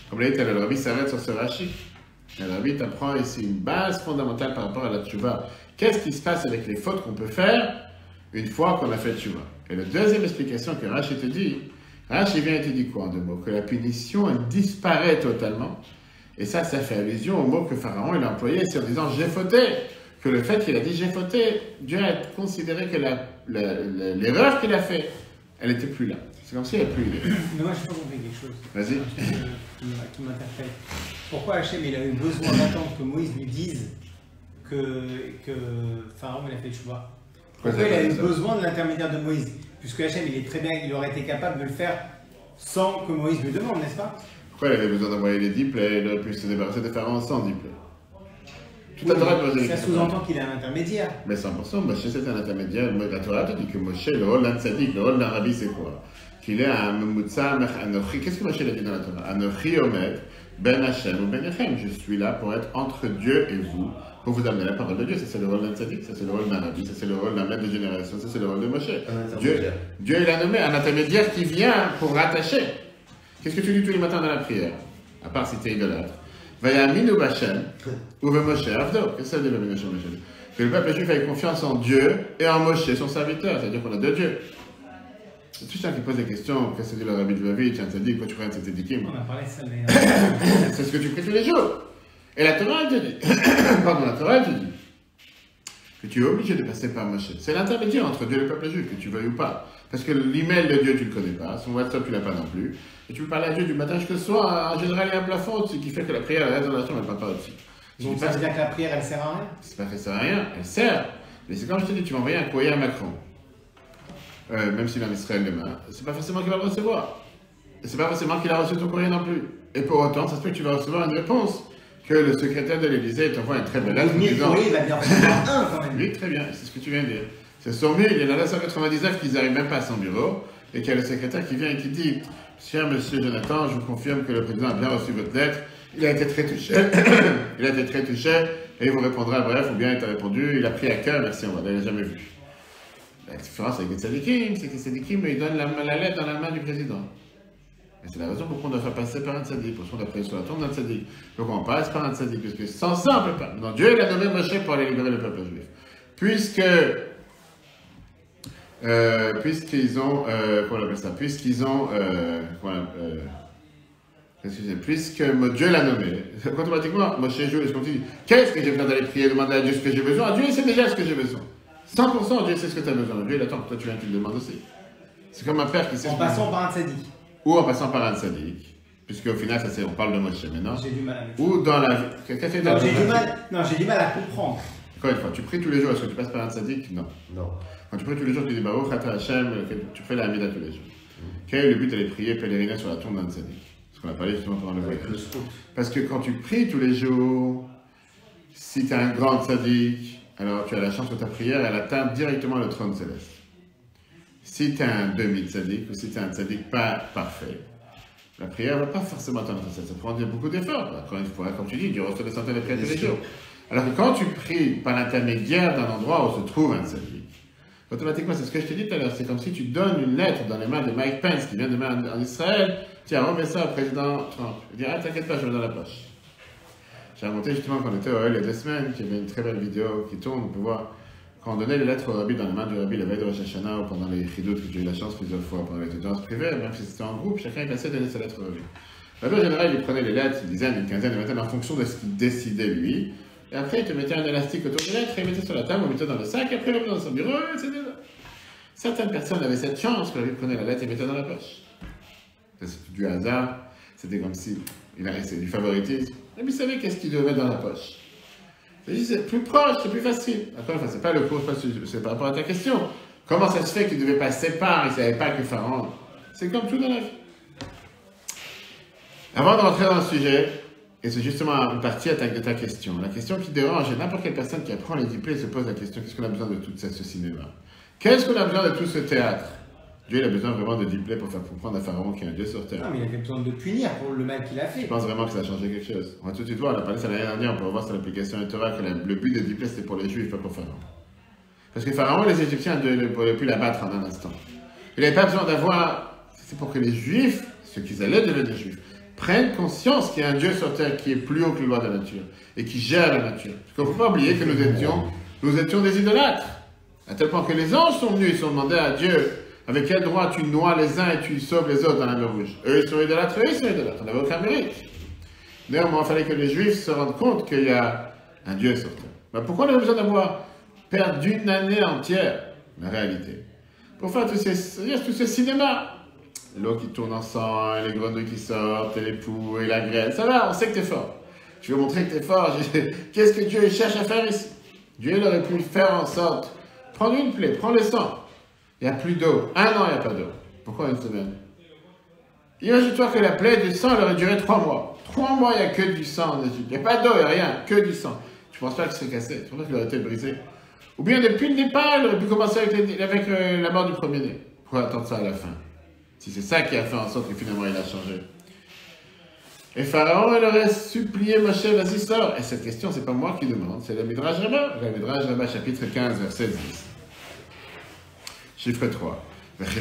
Comme l'a dit, le Rabbi s'arrête sur ce Rashi. Le Rabbi t'apprend ici une base fondamentale par rapport à la tchouva. Qu'est-ce qui se passe avec les fautes qu'on peut faire une fois qu'on a fait tchouva? Et la deuxième explication que Rashi te dit, Rashi vient et te dit quoi en deux mots? Que la punition, elle disparaît totalement. Et ça fait allusion au mot que Pharaon il a employé, c'est en disant j'ai fauté. Que le fait qu'il a dit j'ai fauté, Dieu a considéré que l'erreur qu'il a faite, elle n'était plus là. C'est comme si elle n'était plus là. Mais moi, je peux compris quelque chose. Vas-y. Qui m'interpelle. Pourquoi Hachem il a eu besoin d'attendre que Moïse lui dise que Pharaon il a fait tchouva? Pourquoi il a eu besoin de l'intermédiaire de Moïse? Puisque Hachem il est très bien, il aurait été capable de le faire sans que Moïse lui demande, n'est-ce pas? Pourquoi il avait besoin d'envoyer les 10 plaies, il aurait pu se débarrasser de Pharaon sans 10 plaies? Ça sous-entend qu'il est un intermédiaire. Mais 100%, Moshe c'est un intermédiaire. La Torah te dit que Moshe, le rôle d'un tzaddik, le rôle d'un rabbi, c'est quoi? Qu'il est un Memutza Anochi. Qu'est-ce que Moshe a dit dans la Torah? Anochi Omed, Ben Hashem ou Ben Echem. Je suis là pour être entre Dieu et vous, pour vous amener la parole de Dieu. Ça, c'est le rôle d'un tzaddik, ça, c'est le rôle d'un rabbi, ça, c'est le rôle d'un maître de génération, ça, c'est le rôle de Moshe. Dieu, il a nommé un intermédiaire qui vient pour rattacher. Qu'est-ce que tu dis tous les matins dans la prière? À part si tu es idolâtre. Vayaminu B'Hashem ou Moshe Avdo. Qu'est-ce que ça veut dire Vayaminu B'Hashem? Que le peuple juif ait confiance en Dieu et en Moshe, son serviteur. C'est-à-dire qu'on a deux dieux. C'est tout ça qui pose des questions. Qu'est-ce que c'est le Rabbi de Lubavitch, un tzaddik, quoi tu crois un tzaddikim? On a parlé de ça, mais. C'est ce que tu pries tous les jours. Et la Torah, elle te dit. Pardon, la Torah, elle te dit que tu es obligé de passer par Moshe. C'est l'intermédiaire entre Dieu et le peuple juif, que tu veuilles ou pas. Parce que l'email de Dieu, tu ne le connais pas. Son WhatsApp, tu ne l'as pas non plus. Et tu peux parler à Dieu du matin jusqu'au soir. En général, il y a un plafond ce qui fait que la prière, la résurrection, elle ne parle pas au-dessus. Donc ça veut dire que la prière, elle sert à rien? C'est pas que ça sert à rien, elle sert. Mais c'est comme je te dis, tu vas envoyer un courrier à Macron. Même s'il est en Israël demain. C'est pas forcément qu'il va le recevoir. Et c'est pas forcément qu'il a reçu ton courrier non plus. Et pour autant, ça se peut que tu vas recevoir une réponse. Que le secrétaire de l'Élysée t'envoie une très belle lettre. Il va bien recevoir un quand même. Oui, très bien, c'est ce que tu viens de dire. C'est sur 1000, il y en a là 199 qui n'arrivent même pas à son bureau. Et qu'il y a le secrétaire qui vient et qui dit cher monsieur Jonathan, je vous confirme que le président a bien reçu votre lettre. Il a été très touché. Il a été très touché. Et il vous répondra bref, ou bien il t'a répondu, il a pris à cœur, merci, on ne l'a jamais vu. La différence avec les tzadikim, c'est que les tzadikim, ils donnent la lettre dans la main du président. Et c'est la raison pourquoi on doit faire passer par un tzaddik, pour qu'on doit prier sur la tombe d'un tzaddik. Pourquoi on passe par un tzaddik, parce que sans ça, on ne peut pas. Maintenant, Dieu, il a donné Moshe pour aller libérer le peuple juif. Puisqu'ils ont, comment on appelle ça, puisque Dieu l'a nommé, automatiquement, Moshe joue, est-ce qu'on dit, qu'est-ce que j'ai besoin d'aller prier, demander à Dieu ce que j'ai besoin? Dieu, il sait déjà ce que j'ai besoin. 100% Dieu sait ce que tu as besoin. Dieu, il attend que toi tu viens, tu le demandes aussi. C'est comme un père qui sait. En passant par un tzaddik. Ou en passant par un tzaddik. Puisque au final, on parle de Moshe maintenant. J'ai du mal avec ça. Ou dans la vie. J'ai du mal à comprendre. Encore une fois, tu pries tous les jours, est-ce que tu passes par un tzaddik? Non. Quand tu pries tous les jours, tu dis Baruch Ata Hashem, tu fais la Hamida tous les jours. Quel est le but d'aller prier, pèleriner sur la tombe d'un tzaddik? Ce qu'on a parlé justement pendant le voyage. Parce que quand tu pries tous les jours, si tu es un grand tzaddik, alors tu as la chance que ta prière, elle atteint directement le trône céleste. Si tu es un demi-tzaddik, ou si tu es un tzaddik pas parfait, la prière ne va pas forcément atteindre ça. Ça prend beaucoup d'efforts. Encore une fois, comme tu dis, Dieu reçoit des centaines de prières tous les jours. Alors que quand tu pries par l'intermédiaire d'un endroit où se trouve un tzaddik, automatiquement, c'est ce que je t'ai dit tout à l'heure, c'est comme si tu donnes une lettre dans les mains de Mike Pence, qui vient demain en Israël, tiens, remets ça au président Trump. Il dit, ah, t'inquiète pas, je le mets dans la poche. J'ai raconté justement quand on était au Oel il y a 2 semaines, qu'il y avait une très belle vidéo qui tourne, on peut voir, quand on donnait les lettres au Rabbi dans les mains du Rabbi, la veille de Rosh Hashanah, ou pendant les chidoutes, que j'ai eu la chance plusieurs fois, pendant les audiences privées, même si c'était en groupe, chacun passait à donner sa lettre au Rabbi. Le Rabbi, en général, il prenait les lettres, une dizaine, une quinzaine, une vingtaine, en fonction de ce qu'il décidait lui, et après il te mettait un élastique autour des lettres, et il mettait sur la table, on mettait dans le sac, et après il revenait dans son bureau, etc. Certaines personnes avaient cette chance que la vie prenait la lettre et mettait dans la poche. C'était du hasard, c'était comme si il a resté du favoritisme. Et puis, il savait qu'est-ce qu'il devait mettre dans la poche. C'est plus proche, c'est plus facile. Encore une fois, c'est pas le cours, c'est par rapport à ta question. Comment ça se fait qu'il ne devait pas séparer, il ne savait pas que Pharaon. C'est comme tout dans la vie. Avant de rentrer dans le sujet, et c'est justement une partie de ta question, la question qui dérange, et n'importe quelle personne qui apprend les diplômes se pose la question, qu'est-ce qu'on a besoin de tout ce cinéma? Qu'est-ce qu'on a besoin de tout ce théâtre? Dieu il a besoin vraiment de diplômes pour faire comprendre à Pharaon qu'il y a un Dieu sur terre. Non, mais il avait besoin de punir pour le mal qu'il a fait. Je pense vraiment que ça a changé quelque chose. On va tout de suite voir, on a parlé ça l'année dernière, on peut voir sur l'application de Torah que le but des diplômes c'était pour les Juifs, pas pour Pharaon. Parce que Pharaon, les Égyptiens ne pouvaient plus l'abattre en un instant. Il n'avait pas besoin d'avoir. C'est pour que les Juifs, ceux qui allaient devenir Juifs, prennent conscience qu'il y a un Dieu sur terre qui est plus haut que les lois de la nature et qui gère la nature. Parce qu'il ne faut pas oublier que nous étions des idolâtres. À tel point que les anges sont venus, ils sont demandés à Dieu avec quel droit tu noies les uns et tu sauves les autres dans la mer rouge. Eux, ils sont idolâtres, eux, ils sont idolâtres. On n'avait aucun mérite. Néanmoins, il fallait que les Juifs se rendent compte qu'il y a un Dieu sur terre. Mais pourquoi on avait besoin d'avoir perdu une année entière, la réalité, pour faire tout ce cinéma? L'eau qui tourne ensemble, les grenouilles qui sortent, et les poux, et la grêle. Ça va, on sait que t'es fort. Je veux montrer que t'es fort. Qu'est-ce que Dieu cherche à faire ici? Dieu il aurait pu faire en sorte. Prends une plaie, prends le sang. Il n'y a plus d'eau. Un an, il n'y a pas d'eau. Pourquoi une semaine? Imagine-toi que la plaie du sang, elle aurait duré 3 mois. 3 mois, il n'y a que du sang en Égypte. Il n'y a pas d'eau, il n'y a rien, que du sang. Tu ne penses pas que c'est cassé? Tu penses qu'il aurait été brisé? Ou bien depuis le départ, il aurait pu commencer avec la mort du premier-né. Pourquoi attendre ça à la fin? Si c'est ça qui a fait en sorte que finalement il a changé. Et Pharaon, il aurait supplié Moshe, vas-y, sors. Et cette question, c'est pas moi qui demande, c'est le Midrash Rabbah. Le Midrash Rabbah, chapitre 15, verset 10. Chiffre 3. Est-ce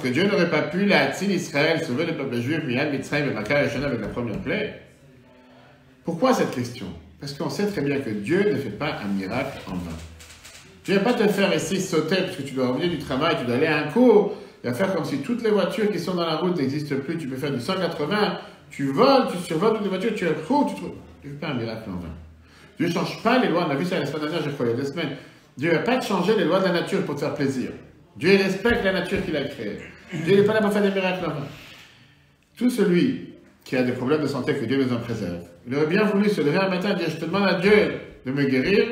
que Dieu n'aurait pas pu, Israël, sauver le peuple juif, Miyad, Mitzrayim et Makar et Shana avec la première plaie? Pourquoi cette question? Parce qu'on sait très bien que Dieu ne fait pas un miracle en vain. Dieu ne va pas te faire ici sauter parce que tu dois revenir du travail, tu dois aller à un cours. Il va faire comme si toutes les voitures qui sont dans la route n'existent plus. Tu peux faire du 180, tu voles, tu survoles toutes les voitures, tu retrouves, tu trouves. Dieu ne fait pas un miracle en vain. Dieu ne change pas les lois. On a vu ça la semaine dernière, je crois, il y a 2 semaines. Dieu ne va pas te changer les lois de la nature pour te faire plaisir. Dieu respecte la nature qu'il a créée. Dieu n'est pas là pour faire des miracles en vain. Tout celui qui a des problèmes de santé, que Dieu nous en préserve, il aurait bien voulu se lever un matin et dire, je te demande à Dieu de me guérir.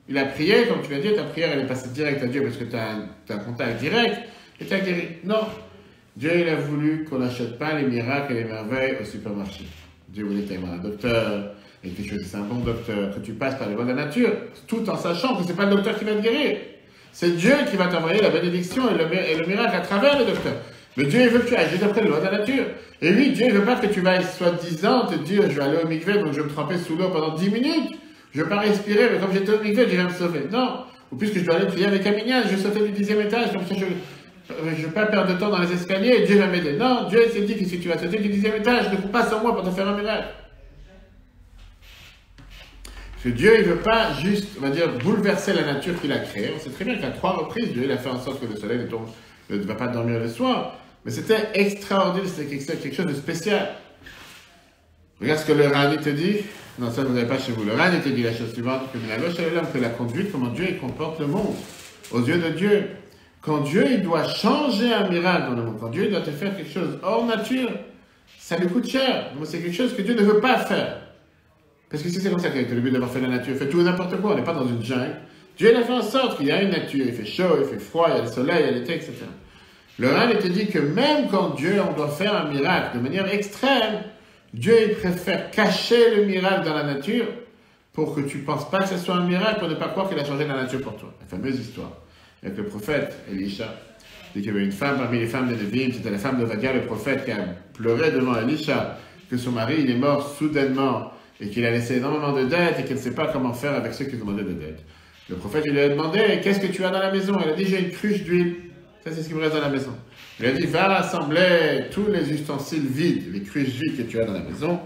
Il a prié, comme tu l'as dit, ta prière elle est passée direct à Dieu parce que tu as un contact direct. Et tu as guéri. Non. Dieu, il a voulu qu'on n'achète pas les miracles et les merveilles au supermarché. Dieu voulait que tu un docteur, et que tu choisisses un bon docteur, que tu passes par les voies de la nature, tout en sachant que ce n'est pas le docteur qui va te guérir. C'est Dieu qui va t'envoyer la bénédiction et le miracle à travers le docteur. Mais Dieu, il veut que tu agisses d'après les lois de la nature. Et oui, Dieu, il ne veut pas que tu vas, soi-disant, te dire, je vais aller au mikvé, donc je vais me tremper sous l'eau pendant 10 minutes. Je ne vais pas respirer, mais comme j'étais au mikvé, Dieu va me sauver. Non. Ou puisque je dois aller prier avec un minyan, je vais sauter du 10e étage, comme ça je ne vais pas perdre de temps dans les escaliers et Dieu va m'aider. Non, Dieu s'est dit que si tu vas sauter du 10e étage, ne cours pas sans moi pour te faire un miracle. Parce que Dieu, il ne veut pas juste, on va dire, bouleverser la nature qu'il a créée. On sait très bien qu'à 3 reprises, Dieu il a fait en sorte que le soleil ne va pas dormir le soir. Mais c'était extraordinaire, c'était quelque chose de spécial. Regarde ce que le Rani te dit. Non, ça vous n'avez pas chez vous. Le Rani te dit la chose suivante, que la conduite, comment Dieu il comporte le monde, aux yeux de Dieu. Quand Dieu il doit changer un miracle dans le monde, quand Dieu doit te faire quelque chose hors nature, ça lui coûte cher. Donc c'est quelque chose que Dieu ne veut pas faire. Parce que si c'est comme ça qu'il a le but d'avoir fait la nature, il fait tout et n'importe quoi, on n'est pas dans une jungle. Dieu il a fait en sorte qu'il y a une nature, il fait chaud, il fait froid, il y a le soleil, il y a l'été, etc. Le Rani il te dit que même quand Dieu on doit faire un miracle de manière extrême, Dieu il préfère cacher le miracle dans la nature pour que tu ne penses pas que ce soit un miracle, pour ne pas croire qu'il a changé la nature pour toi. La fameuse histoire avec le prophète Elisha. Il dit qu'il y avait une femme parmi les femmes de Nevim, c'était la femme de Vadia, le prophète, qui a pleuré devant Elisha que son mari il est mort soudainement et qu'il a laissé énormément de dettes et qu'elle ne sait pas comment faire avec ceux qui demandaient des dettes. Le prophète il lui a demandé, qu'est-ce que tu as dans la maison? Elle a dit, j'ai une cruche d'huile. Ça c'est ce qui me reste dans la maison. Il a dit, va rassembler tous les ustensiles vides, les cruches vides que tu as dans la maison,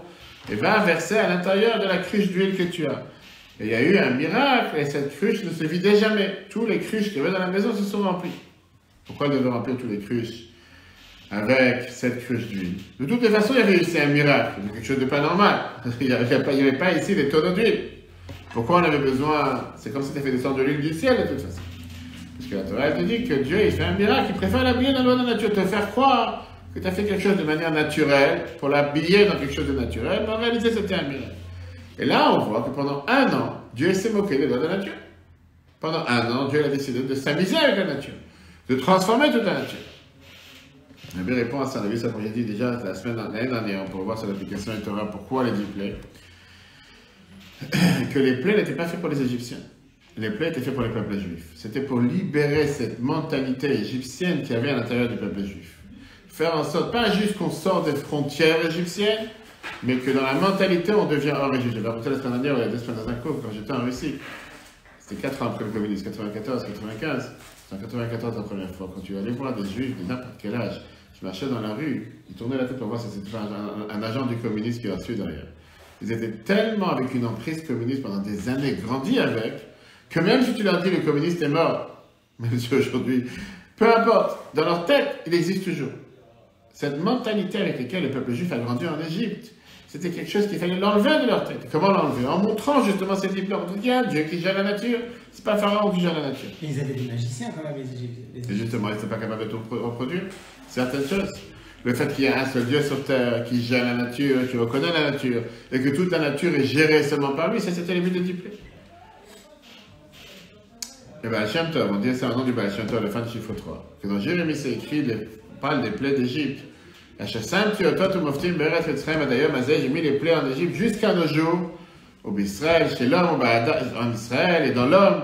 et va verser à l'intérieur de la cruche d'huile que tu as. Et il y a eu un miracle, et cette cruche ne se vidait jamais. Tous les cruches qu'il y avait dans la maison se sont remplies. Pourquoi elle devait remplir tous les cruches avec cette cruche d'huile? De toutes les façons, il y avait ici un miracle, quelque chose de pas normal. Il n'y avait pas ici des tonneaux d'huile. Pourquoi on avait besoin? C'est comme si tu avais fait descendre de l'huile du ciel, de toute façon. Parce que la Torah, elle te dit que Dieu, il fait un miracle, il préfère l'habiller dans la loi de la nature, te faire croire que tu as fait quelque chose de manière naturelle, pour l'habiller dans quelque chose de naturel, mais en réalité, c'était un miracle. Et là, on voit que pendant 1 an, Dieu s'est moqué des lois de la nature. Pendant 1 an, Dieu a décidé de s'amuser avec la nature, de transformer toute la nature. Nabi répond à ça, on a vu ça, comme j'ai dit déjà l'année dernière, pour voir sur l'application de Torah, pourquoi les 10 plaies. Que les plaies n'étaient pas faites pour les Égyptiens. Les plaies étaient faites pour le peuple juif. C'était pour libérer cette mentalité égyptienne qu'il y avait à l'intérieur du peuple juif. Faire en sorte, pas juste qu'on sort des frontières égyptiennes, mais que dans la mentalité, on devient hors Égypte. J'avais raconté la semaine dernière, il y a 2 semaines dans un cours, quand j'étais en Russie. C'était 4 ans après le communisme, 94, 95. C'est en 94 la première fois. Quand tu allais voir des juifs de n'importe quel âge, je marchais dans la rue, ils tournaient la tête pour voir si c'était un agent du communisme qui leur suit derrière. Ils étaient tellement avec une emprise communiste pendant des années, grandis avec, que même si tu leur dis le communiste est mort, même si aujourd'hui, peu importe, dans leur tête, il existe toujours. Cette mentalité avec laquelle le peuple juif a grandi en Égypte, c'était quelque chose qu'il fallait l'enlever de leur tête. Comment l'enlever? En montrant justement ces diplômes. On dit, il y a un Dieu qui gère la nature, c'est pas Pharaon qui gère la nature. Mais ils avaient des magiciens quand même, les Égyptiens. Et justement, ils n'étaient pas capables de tout reproduire certaines choses. Le fait qu'il y ait un seul Dieu sur terre qui gère la nature, qui reconnaît la nature, et que toute la nature est gérée seulement par lui, ça c'était le but de Diplé. Et Baal Shem Tov, on dit ça au nom du Baal Shem Tov, le fin du chiffre 3, que dans Jérémie c'est écrit, on parle des plaies d'Égypte. J'ai mis les plaies en Égypte jusqu'à nos jours, au Israël, chez l'homme, en Israël et dans l'homme.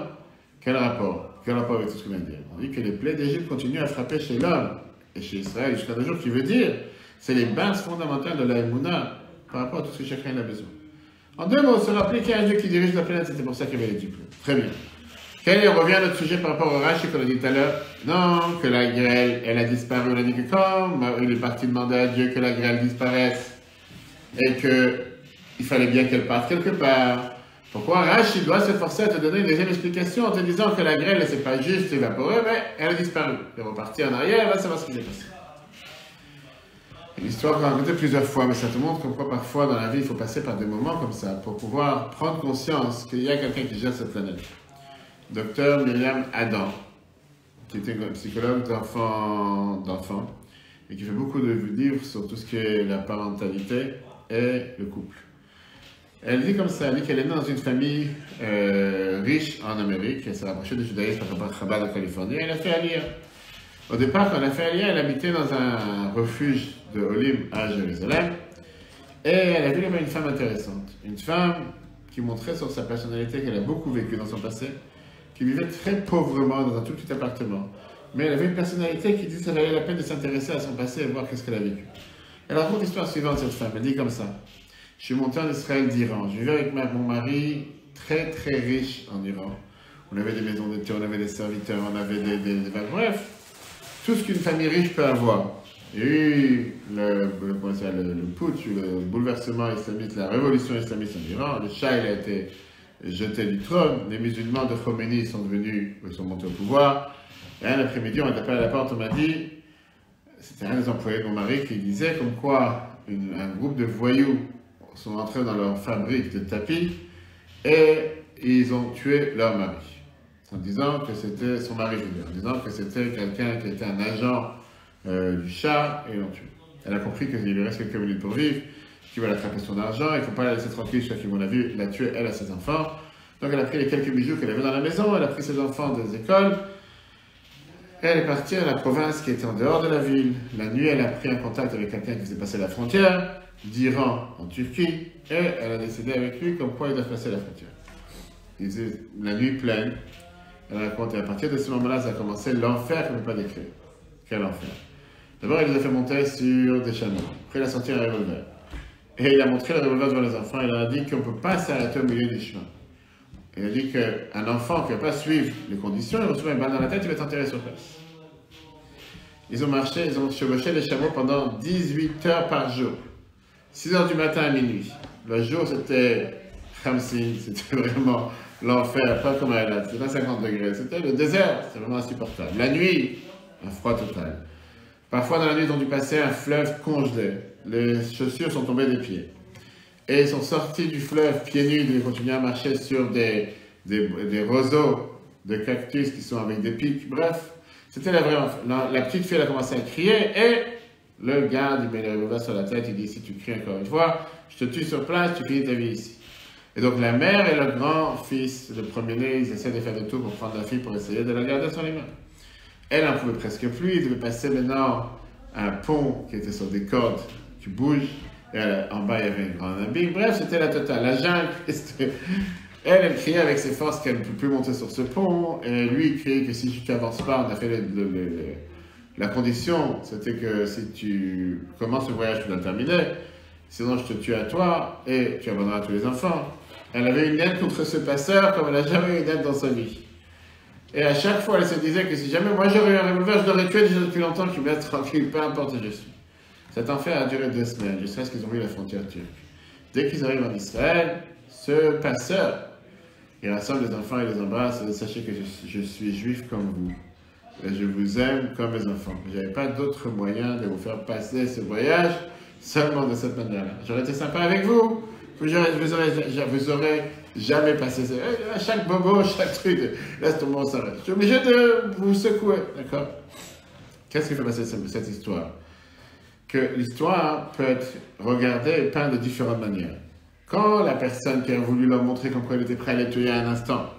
Quel rapport? Quel rapport avec tout ce qu'on vient de dire? On dit que les plaies d'Égypte continuent à frapper chez l'homme et chez Israël jusqu'à nos jours, qui veut dire, c'est les bases fondamentales de la Emouna par rapport à tout ce que chacun a besoin. En 2 mots, se rappeler qu'il y a un Dieu qui dirige la planète, c'était pour ça qu'il y avait les 10 plaies. Très bien. On revient à notre sujet par rapport au Rashi qu'on a dit tout à l'heure. Non, que la grêle, elle a disparu. On a dit que comme il est parti demander à Dieu que la grêle disparaisse et qu'il fallait bien qu'elle parte quelque part. Pourquoi Rashi doit se forcer à te donner une deuxième explication en te disant que la grêle ne s'est pas juste évaporée, mais elle a disparu. Elle est repartie en arrière, elle va savoir ce qui s'est passé. Une histoire qu'on a racontée plusieurs fois, mais ça te montre pourquoi parfois dans la vie il faut passer par des moments comme ça pour pouvoir prendre conscience qu'il y a quelqu'un qui gère cette planète. Docteur Myriam Adam, qui était une psychologue d'enfants et qui fait beaucoup de livres sur tout ce qui est la parentalité et le couple. Elle dit comme ça, elle dit qu'elle est née dans une famille riche en Amérique, elle s'est rapprochée du judaïsme par rapport à Chabad en Californie, et elle a fait Aliyah. Au départ, quand elle a fait Aliyah, elle habitait dans un refuge de Olim à Jérusalem, et elle a vu là-bas une femme intéressante, une femme qui montrait sur sa personnalité qu'elle a beaucoup vécu dans son passé, qui vivait très pauvrement dans un tout petit appartement. Mais elle avait une personnalité qui dit que ça valait la peine de s'intéresser à son passé et voir qu'est-ce qu'elle a vécu. Elle raconte l'histoire suivante, cette femme. Elle dit comme ça. Je suis monté en Israël d'Iran. Je vivais avec mon mari très très riche en Iran. On avait des maisons d'été, on avait des serviteurs, on avait des bref, tout ce qu'une famille riche peut avoir. Il y a eu le putsch, le bouleversement islamiste, la révolution islamiste en Iran. Le Shah, il a été jeté du trône, les musulmans de Khomeini sont montés au pouvoir, et un après-midi, on a tapé à la porte, on m'a dit, c'était un des employés de mon mari qui disait comme quoi un groupe de voyous sont entrés dans leur fabrique de tapis, et ils ont tué leur mari, en disant que c'était son mari, en disant que c'était quelqu'un qui était un agent du Shah, et ils l'ont tué. Elle a compris qu'il lui reste quelques minutes pour vivre, qui va attraper son argent, il ne faut pas la laisser tranquille, ceux qui l'ont vu, la tuer, elle a ses enfants. Donc elle a pris les quelques bijoux qu'elle avait dans la maison, elle a pris ses enfants des écoles, et elle est partie à la province qui était en dehors de la ville. La nuit, elle a pris un contact avec quelqu'un qui faisait passer la frontière, d'Iran en Turquie, et elle a décidé avec lui comme quoi il doit passer la frontière. Il disait, la nuit pleine, elle raconte, et à partir de ce moment-là, ça a commencé l'enfer qu'on ne peut pas décrire. Quel enfer. D'abord, il les a fait monter sur des chameaux, après il a sorti un revolver. Et il a montré le revolver devant les enfants, il leur a dit qu'on ne peut pas s'arrêter au milieu du chemin. Il a dit qu'un enfant qui ne va pas suivre les conditions, il reçoit une balle dans la tête, il va être enterré sur place. Ils ont marché, ils ont chevauché les chameaux pendant 18 heures par jour. 6 heures du matin à minuit. Le jour, c'était Khamsin, c'était vraiment l'enfer, pas comme à la, c'était 50 degrés. C'était le désert, c'était vraiment insupportable. La nuit, un froid total. Parfois, dans la nuit, ils ont dû passer un fleuve congelé. Les chaussures sont tombées des pieds. Et ils sont sortis du fleuve pieds nus, ils continuaient à marcher sur des roseaux de cactus qui sont avec des pics. Bref, c'était la vraie enfant. La petite fille, elle a commencé à crier et le garde, il met le revolver sur la tête, il dit, si tu cries encore une fois, je te tue sur place, tu finis ta vie ici. Et donc la mère et le grand-fils, le premier-né, ils essaient de faire des tours pour prendre la fille pour essayer de la garder sur les mains. Elle n'en pouvait presque plus, il devait passer maintenant à un pont qui était sur des cordes qui bougent, et en bas il y avait un grand abîme. Bref, c'était la totale, la jungle. Elle criait avec ses forces qu'elle ne peut plus monter sur ce pont, et lui il criait que si tu n'avances pas, on a fait la condition, c'était que si tu commences le voyage, tu dois le terminer, sinon je te tue à toi et tu abandonneras tous les enfants. Elle avait une haine contre ce passeur comme elle n'a jamais eu une haine dans sa vie. Et à chaque fois, elle se disait que si jamais moi j'aurais eu un revolver, je l'aurais tué déjà depuis longtemps, qu'il me laisse tranquille, peu importe où je suis. Cet enfer a duré 2 semaines, jusqu'à ce qu'ils ont vu la frontière turque. Dès qu'ils arrivent en Israël, ce passeur, il rassemble les enfants et les embrasse, et sachez que je suis juif comme vous. Et je vous aime comme mes enfants. Je n'avais pas d'autre moyen de vous faire passer ce voyage seulement de cette manière-là. J'aurais été sympa avec vous. Vous aurez jamais passé ça. À chaque bobo, chaque truc, laisse tomber, on s'arrête. Je suis obligé de vous secouer, d'accord? Qu'est-ce qui fait passer cette histoire? Que l'histoire peut être regardée et peinte de différentes manières. Quand la personne qui a voulu leur montrer comme quoi il était prêt à les tuer à un instant,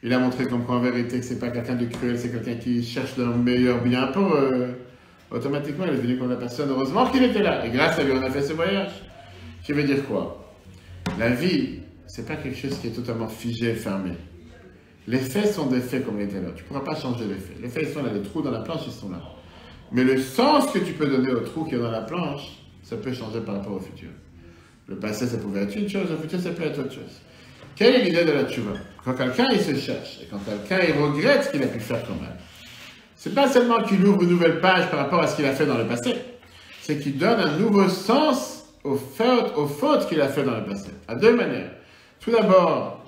il a montré comme quoi en vérité que c'est pas quelqu'un de cruel, c'est quelqu'un qui cherche le meilleur bien pour eux. Automatiquement, il est devenu comme la personne. Heureusement qu'il était là. Et grâce à lui, on a fait ce voyage. Qui veut dire quoi? La vie, c'est pas quelque chose qui est totalement figé et fermé. Les faits sont des faits comme ils étaient là. Tu ne pourras pas changer les faits. Les faits, ils sont là. Les trous dans la planche, ils sont là. Mais le sens que tu peux donner aux trous qui est dans la planche, ça peut changer par rapport au futur. Le passé, ça pouvait être une chose. Le futur, ça peut être autre chose. Quelle est l'idée de la tchouva? Quand quelqu'un, il se cherche. Et quand quelqu'un, il regrette ce qu'il a pu faire quand même. C'est pas seulement qu'il ouvre une nouvelle page par rapport à ce qu'il a fait dans le passé. C'est qu'il donne un nouveau sens aux fautes qu'il a fait dans le passé. À 2 manières. Tout d'abord,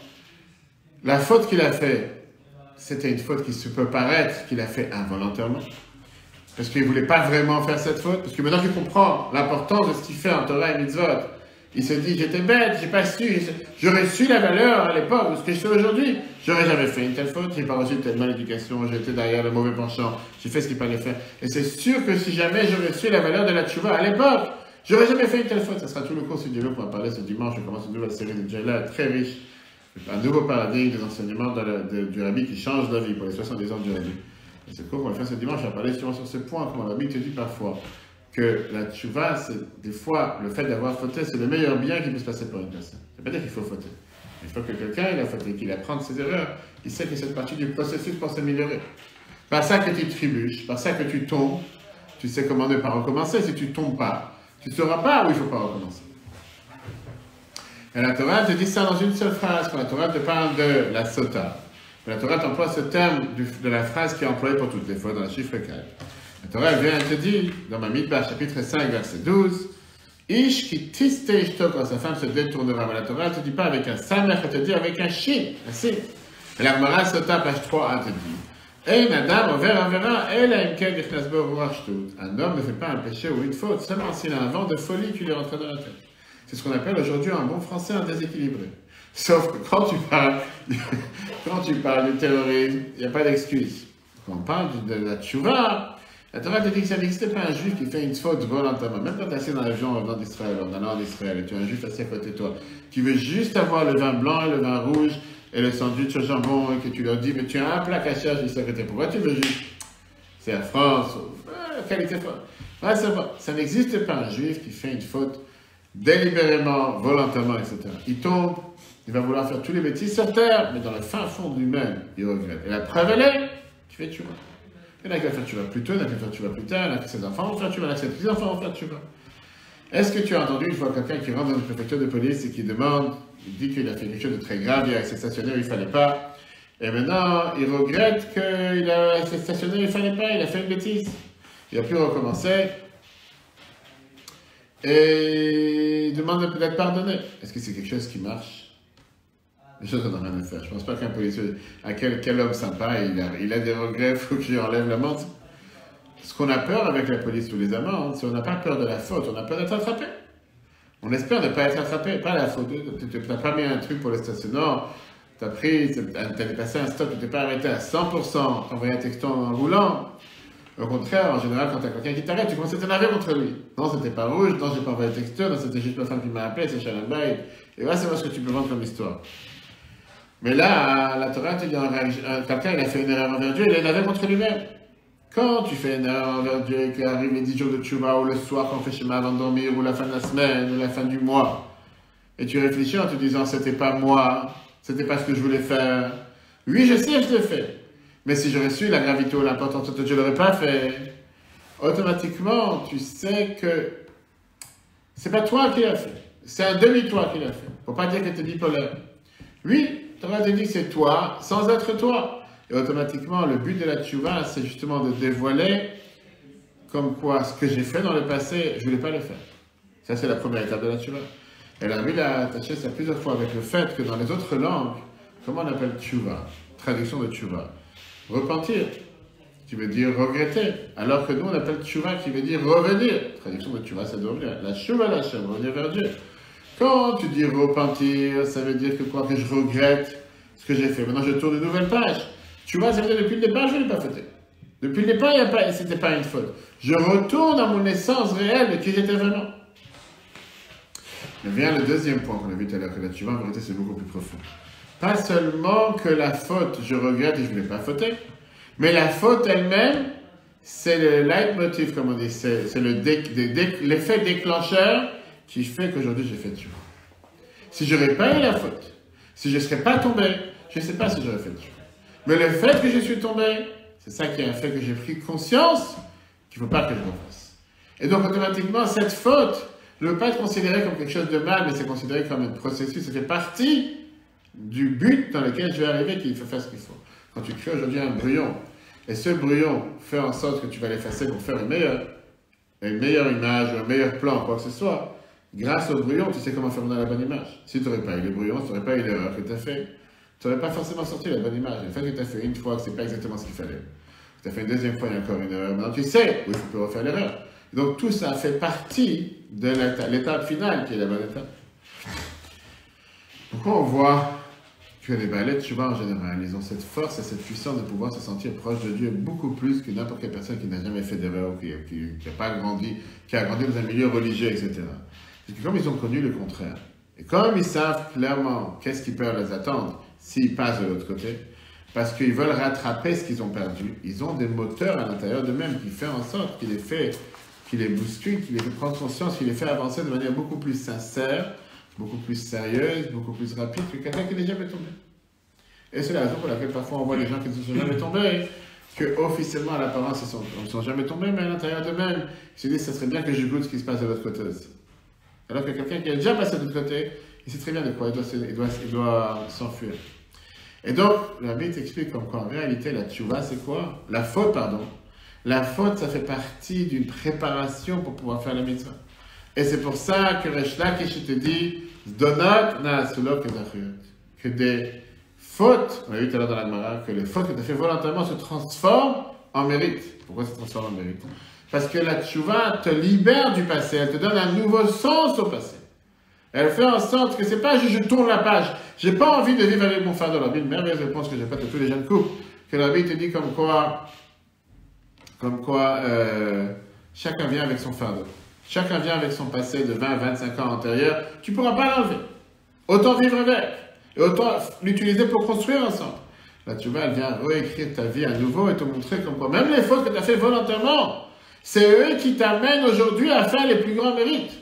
la faute qu'il a fait, c'était une faute qui se peut paraître qu'il a fait involontairement. Parce qu'il ne voulait pas vraiment faire cette faute. Parce que maintenant qu'il comprend l'importance de ce qu'il fait en Torah et Mitzvot, il se dit, j'étais bête, j'ai pas su, j'aurais su la valeur à l'époque de ce que je fais aujourd'hui. J'aurais jamais fait une telle faute, j'ai pas reçu tellement d'éducation, j'étais derrière le mauvais penchant, j'ai fait ce qu'il fallait faire. Et c'est sûr que si jamais j'aurais su la valeur de la tchouva à l'époque, j'aurais jamais fait une telle faute. Ça sera tout le cours sur Dieu qu'on va parler ce dimanche. Je commence une nouvelle série de Jayla très riche. Un nouveau paradigme des enseignements du Rabbi qui change la vie pour les 70 ans du Rabbi. Et ce cours qu'on va faire ce dimanche, on va parler sur ce point, comme le Rabbi te dit parfois, que la tchouva, c'est des fois, le fait d'avoir fauté, c'est le meilleur bien qui peut se passer pour une personne. Ça veut pas dire qu'il faut fauter. Il faut que quelqu'un, il a fauté, qu'il apprenne ses erreurs, il sait que c'est partie du processus pour s'améliorer. Par ça que tu trébuches, par ça que tu tombes, tu sais comment ne pas recommencer. Si tu ne tombes pas, tu ne sauras pas où il ne faut pas recommencer. Et la Torah te dit ça dans une seule phrase, quand la Torah te parle de la sota. La Torah t'emploie ce terme de la phrase qui est employée pour toutes les fois dans le chiffre 4. La Torah vient te dire, dans Bamidbar, chapitre 5, verset 12, Ish ki tiste ishto, quand sa femme se détournera. Mais la Torah ne te dit pas avec un samer, elle te dit avec un shin, un signe. Et la Gemara sota, page 3, te dit, Ein adam over avera, ela imken yichnas bo ruach shtut. Un homme ne fait pas un péché ou une faute, seulement s'il a un vent de folie qui lui rentre dans la tête. C'est ce qu'on appelle aujourd'hui en bon français un déséquilibré. Sauf que quand tu parles du terrorisme, il n'y a pas d'excuse. Quand on parle de la tchouva, la Torah te dit que ça n'existe pas un juif qui fait une faute volontairement. Même quand tu es assis dans l'avion en d'Israël, en allant en Israël, et tu as un juif assis à côté de toi, qui veut juste avoir le vin blanc et le vin rouge, et le sandwich au jambon, et que tu leur dis, mais tu as un plat caché juste à côté. Pourquoi tu veux juste? C'est la France, la qualité forte. Ouais, ça n'existe pas un juif qui fait une faute délibérément, volontairement, etc. Il tombe, il va vouloir faire tous les bêtises sur terre, mais dans le fin fond de lui-même, il regrette. Et la preuve, elle est, tu fais tchouva. Il y en a qui vont faire tchouva plus tôt, il y en a qui vont faire tchouva plus tard, il y en a qui ses enfants vont faire tchouva, il y en a qui ses petits-enfants vont faire tchouva. Est-ce que tu as entendu une fois quelqu'un qui rentre dans une préfecture de police et qui demande, il dit qu'il a fait quelque chose de très grave, il s'est stationné où il ne fallait pas, et maintenant il regrette qu'il s'est stationné où il ne fallait pas, il a fait une bêtise. Il a pu recommencer. Et il demande de peut-être pardonner. Est-ce que c'est quelque chose qui marche? Les choses n'ont rien à faire. Je ne pense pas qu'un policier, quel homme sympa, il a des regrets, il faut que je lui enlève l'amende. Ce qu'on a peur avec la police ou les amendes, c'est qu'on n'a pas peur de la faute, on a peur d'être attrapé. On espère ne pas être attrapé, pas la faute. Tu n'as pas mis un truc pour le stationnement. tu as dépassé un stop, tu t'es pas arrêté à 100%, t'envoyer un texto en roulant. Au contraire, en général, quand tu as quelqu'un qui t'arrête, tu commences à t'énerver contre lui. Non, c'était pas rouge, non, j'ai pas envoyé un texto, non, c'était juste ma femme qui m'a appelé, c'est Shalom Bayit. Et voilà, c'est moi ce que tu peux vendre comme histoire. Mais là, la Torah te dit, quelqu'un, il a fait une erreur envers Dieu, il est énervé contre lui-même. Quand tu fais une erreur envers Dieu et qu'il arrive les 10 jours de Tchouva, ou le soir quand on fait Shema avant de dormir, ou la fin de la semaine, ou la fin du mois, et tu réfléchis en te disant, c'était pas moi, c'était pas ce que je voulais faire. Oui, je sais, je l'ai fait. Mais si j'aurais su la gravité ou l'importance de Dieu, je ne l'aurais pas fait. Automatiquement, tu sais que c'est pas toi qui l'as fait. C'est un demi-toi qui l'a fait. Faut pas dire que tu es bipolaire. Oui, tu auras dit que c'est toi, sans être toi. Et automatiquement, le but de la tchouva, c'est justement de dévoiler comme quoi ce que j'ai fait dans le passé, je ne voulais pas le faire. Ça, c'est la première étape de la tchouva. Et la Bible a attaché ça plusieurs fois avec le fait que dans les autres langues, comment on appelle tchouva? Traduction de tchouva. Repentir, qui veut dire regretter. Alors que nous, on appelle tchouva, qui veut dire revenir. Traduction de tchouva, c'est de revenir. La tchouva, la tchouva, revenir vers Dieu. Quand tu dis repentir, ça veut dire que quoi? Que je regrette ce que j'ai fait. Maintenant, je tourne une nouvelle page. Tchouva, ça veut dire depuis le départ, je ne l'ai pas fait. Depuis le départ, c'était pas une faute. Je retourne à mon essence réelle de qui j'étais vraiment. Mais vient le deuxième point qu'on a vu tout à l'heure, que la tchouva, en vérité, c'est beaucoup plus profond. Pas seulement que la faute, je regrette et je ne voulais pas fauter, mais la faute elle-même, c'est le leitmotiv, comme on dit, c'est l'effet déclencheur qui fait qu'aujourd'hui j'ai fait tchouva. Si je n'aurais pas eu la faute, si je ne serais pas tombé, je ne sais pas si j'aurais fait tchouva. Mais le fait que je suis tombé, c'est ça qui a fait que j'ai pris conscience qu'il ne faut pas que je le fasse. Et donc automatiquement, cette faute ne peut pas être considérée comme quelque chose de mal, mais c'est considéré comme un processus, ça fait partie du but dans lequel je vais arriver, qu'il faut faire ce qu'il faut. Quand tu crées aujourd'hui un brouillon, et ce brouillon fait en sorte que tu vas l'effacer pour faire une meilleure image, un meilleur plan, quoi que ce soit, grâce au brouillon, tu sais comment faire la bonne image. Si tu n'aurais pas eu le brouillon, si tu n'aurais pas eu l'erreur que tu as fait, tu n'aurais pas forcément sorti la bonne image. Le fait que tu as fait une fois, que ce n'est pas exactement ce qu'il fallait. Tu as fait une deuxième fois, il y a encore une erreur. Maintenant, tu sais où il faut refaire l'erreur. Donc, tout ça fait partie de l'étape finale, qui est la bonne étape. Pourquoi on voit que les Baalei Tchouva en général, ils ont cette force et cette puissance de pouvoir se sentir proche de Dieu beaucoup plus que n'importe quelle personne qui n'a jamais fait d'erreur, qui n'a pas grandi, qui a grandi dans un milieu religieux, etc. C'est que comme ils ont connu le contraire, et comme ils savent clairement qu'est-ce qui peut les attendre s'ils passent de l'autre côté, parce qu'ils veulent rattraper ce qu'ils ont perdu, ils ont des moteurs à l'intérieur d'eux-mêmes qui font en sorte qu'ils les bousculent, qu'ils les font prendre conscience, qu'ils les font avancer de manière beaucoup plus sincère, beaucoup plus sérieuse, beaucoup plus rapide que quelqu'un qui n'est jamais tombé. Et c'est la raison pour laquelle parfois on voit des gens qui ne sont jamais tombés, que officiellement à l'apparence ils ne sont jamais tombés, mais à l'intérieur d'eux-mêmes, ils se disent ça serait bien que je goûte ce qui se passe de l'autre côté aussi. Alors que quelqu'un qui a déjà passé de l'autre côté, il sait très bien de quoi il doit s'enfuir. Et donc, la Bible t'explique comme quoi en réalité la tchouva c'est quoi? La faute, pardon. La faute, ça fait partie d'une préparation pour pouvoir faire la mitzvah. Et c'est pour ça que Resh Lakish te dit que des fautes, on a vu tout à l'heure dans la Gemara, que les fautes que tu as fait volontairement se transforment en mérite. Pourquoi se transforment en mérite? Parce que la tchouva te libère du passé, elle te donne un nouveau sens au passé. Elle fait en sorte que c'est pas juste je tourne la page, j'ai pas envie de vivre avec mon fardeau. La Bible, merveilleuse réponse que j'ai faite à tous les jeunes couples, que la Bible te dit comme quoi chacun vient avec son fardeau. Chacun vient avec son passé de 20, 25 ans antérieur. Tu ne pourras pas l'enlever. Autant vivre avec. Et autant l'utiliser pour construire ensemble. Là, tu vois, elle vient réécrire ta vie à nouveau et te montrer comme quoi, même les fautes que tu as fait volontairement, c'est eux qui t'amènent aujourd'hui à faire les plus grands mérites.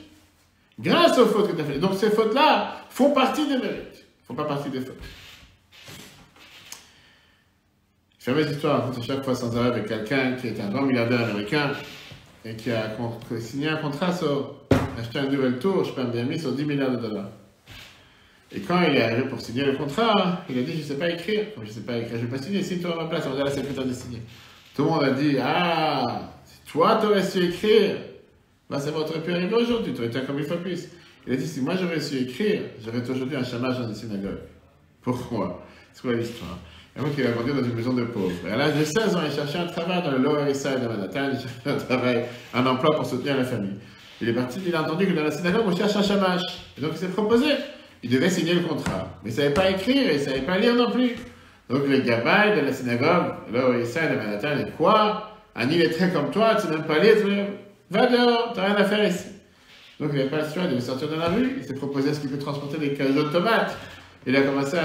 Grâce aux fautes que tu as fait. Donc, ces fautes-là font partie des mérites. Ne font pas partie des fautes. Je fais mes histoires, raconte à chaque fois sans arrêt avec quelqu'un qui est un grand milliardaire américain et qui a signé un contrat sur acheter un nouvel tour, je peux bien mis sur 10 milliards de dollars. Et quand il est arrivé pour signer le contrat, il a dit, je ne sais pas écrire. Comme je ne sais pas écrire, je ne vais pas signer, signe-toi à ma place, on va à la secrétaire de signer. Tout le monde a dit, ah, si toi tu aurais su écrire, ben c'est bon, tu aurais pu arriver aujourd'hui, tu aurais été comme une fois plus. Il a dit, si moi j'aurais su écrire, j'aurais été aujourd'hui un chamage dans une synagogue. Pourquoi? C'est quoi l'histoire? Et donc, il a grandi dans une maison de pauvres. Et à l'âge de 16 ans, il cherchait un travail dans le Lower East Side de Manhattan. Il cherchait un travail, un emploi pour soutenir la famille. Il est parti, il a entendu que dans la synagogue, on cherche un shamash. Et donc, il s'est proposé. il devait signer le contrat. Mais il ne savait pas écrire et il ne savait pas lire non plus. Donc le gabaï de la synagogue, là où il s'est le matin, il dit quoi? Un illettré comme toi, tu ne sais même pas lire, va dehors, tu n'as rien à faire ici. Donc il n'avait pas le choix, il devait sortir de la rue, il s'est proposé à ce qu'il peut transporter des cajots de tomates. Il a commencé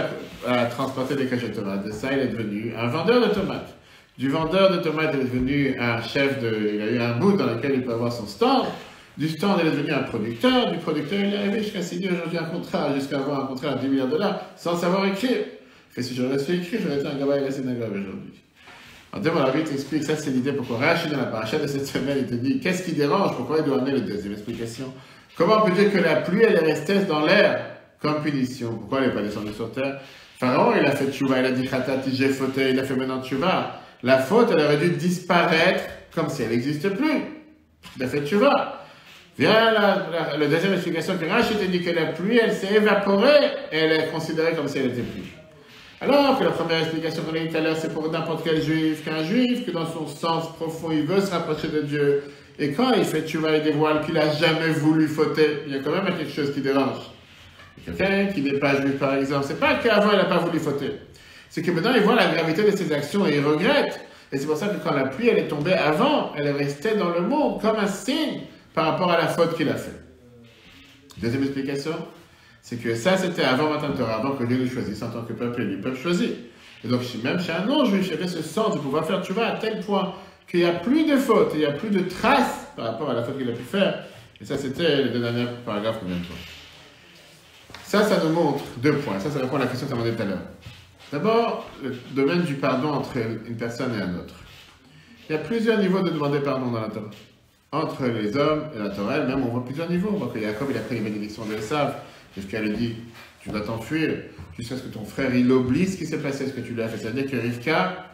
à transporter des cajots de tomates. De ça, il est devenu un vendeur de tomates. Du vendeur de tomates, il est devenu un chef de... Il a eu un bout dans lequel il peut avoir son stand. Du stand, il est devenu un producteur. Du producteur, il est arrivé jusqu'à signer aujourd'hui un contrat, jusqu'à avoir un contrat à 10 millions de dollars, sans savoir écrire. Si j'aurais su écrire, j'aurais été un gabaï à la synagogue aujourd'hui. En termes, la vie t'explique, ça c'est l'idée pourquoi Rachid dans la paracha de cette semaine, il te dit, qu'est-ce qui dérange, pourquoi il doit amener la deuxième explication? Comment on peut dire que la pluie, elle est restée dans l'air comme punition? Pourquoi elle n'est pas descendue sur terre? Pharaon, il a fait tchouva, il a dit khatati, j'ai fauté, il a fait maintenant tchouva. La faute, elle aurait dû disparaître comme si elle n'existe plus. Il a fait tchouva. Vient la deuxième explication que Rachid te dit que la pluie, elle s'est évaporée et elle est considérée comme si elle n'était plus. Alors que la première explication qu'on a dit tout à l'heure, c'est pour n'importe quel juif, qu'un juif, que dans son sens profond, il veut se rapprocher de Dieu. Et quand il fait tchouva et dévoile qu'il n'a jamais voulu fauter, il y a quand même quelque chose qui dérange. Quelqu'un qui n'est pas juif, par exemple, c'est pas qu'avant il n'a pas voulu fauter. C'est que maintenant il voit la gravité de ses actions et il regrette. Et c'est pour ça que quand la pluie elle est tombée avant, elle est restée dans le monde comme un signe par rapport à la faute qu'il a fait. Deuxième explication, c'est que ça c'était avant Matan Torah, avant que Dieu nous choisisse en tant que peuple élu, peuple choisi. Et donc même chez un non-juif, il y avait ce sens de pouvoir faire tchouva à tel point qu'il n'y a plus de faute, il n'y a plus de traces par rapport à la faute qu'il a pu faire. Et ça c'était les deux derniers paragraphes qu'on vient de voir. Ça nous montre deux points. Ça répond à la question que tu as demandé tout à l'heure. D'abord, le domaine du pardon entre une personne et un autre. Il y a plusieurs niveaux de demander pardon dans la Torah. Entre les hommes et la Torah elle-même, on voit plusieurs niveaux. On voit que Jacob, il a pris les bénédictions de Esav, jusqu'à lui dit, tu dois t'enfuir, jusqu'à ce que ton frère, il oublie ce qui s'est passé, ce que tu lui as fait. C'est-à-dire que Rivka,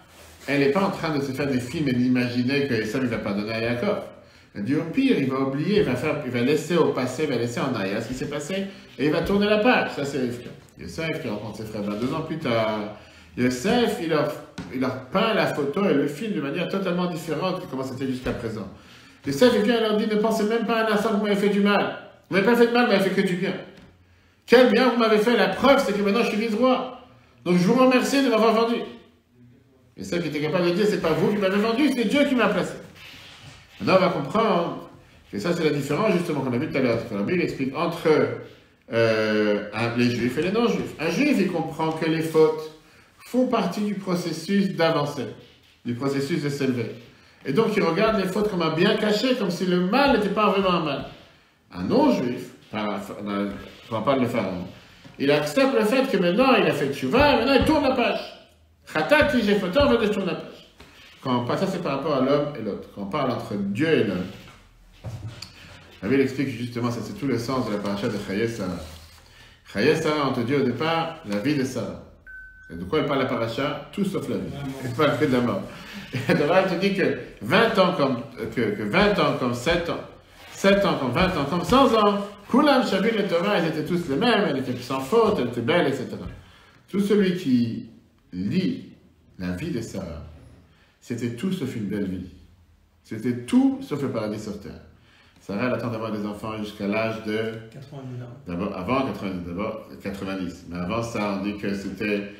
elle n'est pas en train de se faire des films et d'imaginer que Esav, il va pardonner à Jacob. Elle dit au pire, il va oublier, il va laisser au passé, il va laisser en arrière ce qui s'est passé, et il va tourner la page. Ça, c'est Rivka. Yosef qui rencontre ses frères 22 ans plus tard. Yosef, il leur peint la photo et le film de manière totalement différente de comment c'était jusqu'à présent. Yosef, il vient et leur dit, ne pensez même pas un instant que vous m'avez fait du mal. Vous m'avez pas fait de mal, vous m'avez fait que du bien. Quel bien vous m'avez fait? La preuve, c'est que maintenant je suis vice-roi. Donc je vous remercie de m'avoir vendu. Yosef qui était capable de dire, c'est pas vous qui m'avez vendu, c'est Dieu qui m'a placé. Maintenant, on va comprendre que ça, c'est la différence, justement, qu'on a vu tout à l'heure. La Bible explique entre les juifs et les non-juifs. Un juif, il comprend que les fautes font partie du processus d'avancer, du processus de s'élever. Et donc, il regarde les fautes comme un bien caché, comme si le mal n'était pas vraiment un mal. Un non-juif, on parle de Pharaon, il accepte le fait que maintenant, il a fait tchouva, et maintenant, il tourne la page. Khatati, j'ai fauté, on veut que je tourne la page. Ça, c'est par rapport à l'homme et l'autre. Quand on parle entre Dieu et l'homme, la Bible explique justement, ça c'est tout le sens de la paracha de Chaye Sarah. Chaye Sarah, on te dit au départ, la vie de Sarah. Et de quoi elle parle la paracha? Tout sauf la vie. Elle parle de la mort. Et d'abord, elle te dit que 20 ans comme 7 ans, 7 ans comme 20 ans comme 100 ans, Kulam, Shavim et Torah, elles étaient tous les mêmes, elles étaient sans faute, elles étaient belles, etc. Tout celui qui lit la vie de Sarah, c'était tout sauf une belle vie. C'était tout sauf le paradis sur terre. Sarah, elle attend d'avoir des enfants jusqu'à l'âge de... 90 ans. D'abord, avant 90, d'abord 90. Mais avant ça, on dit que c'était...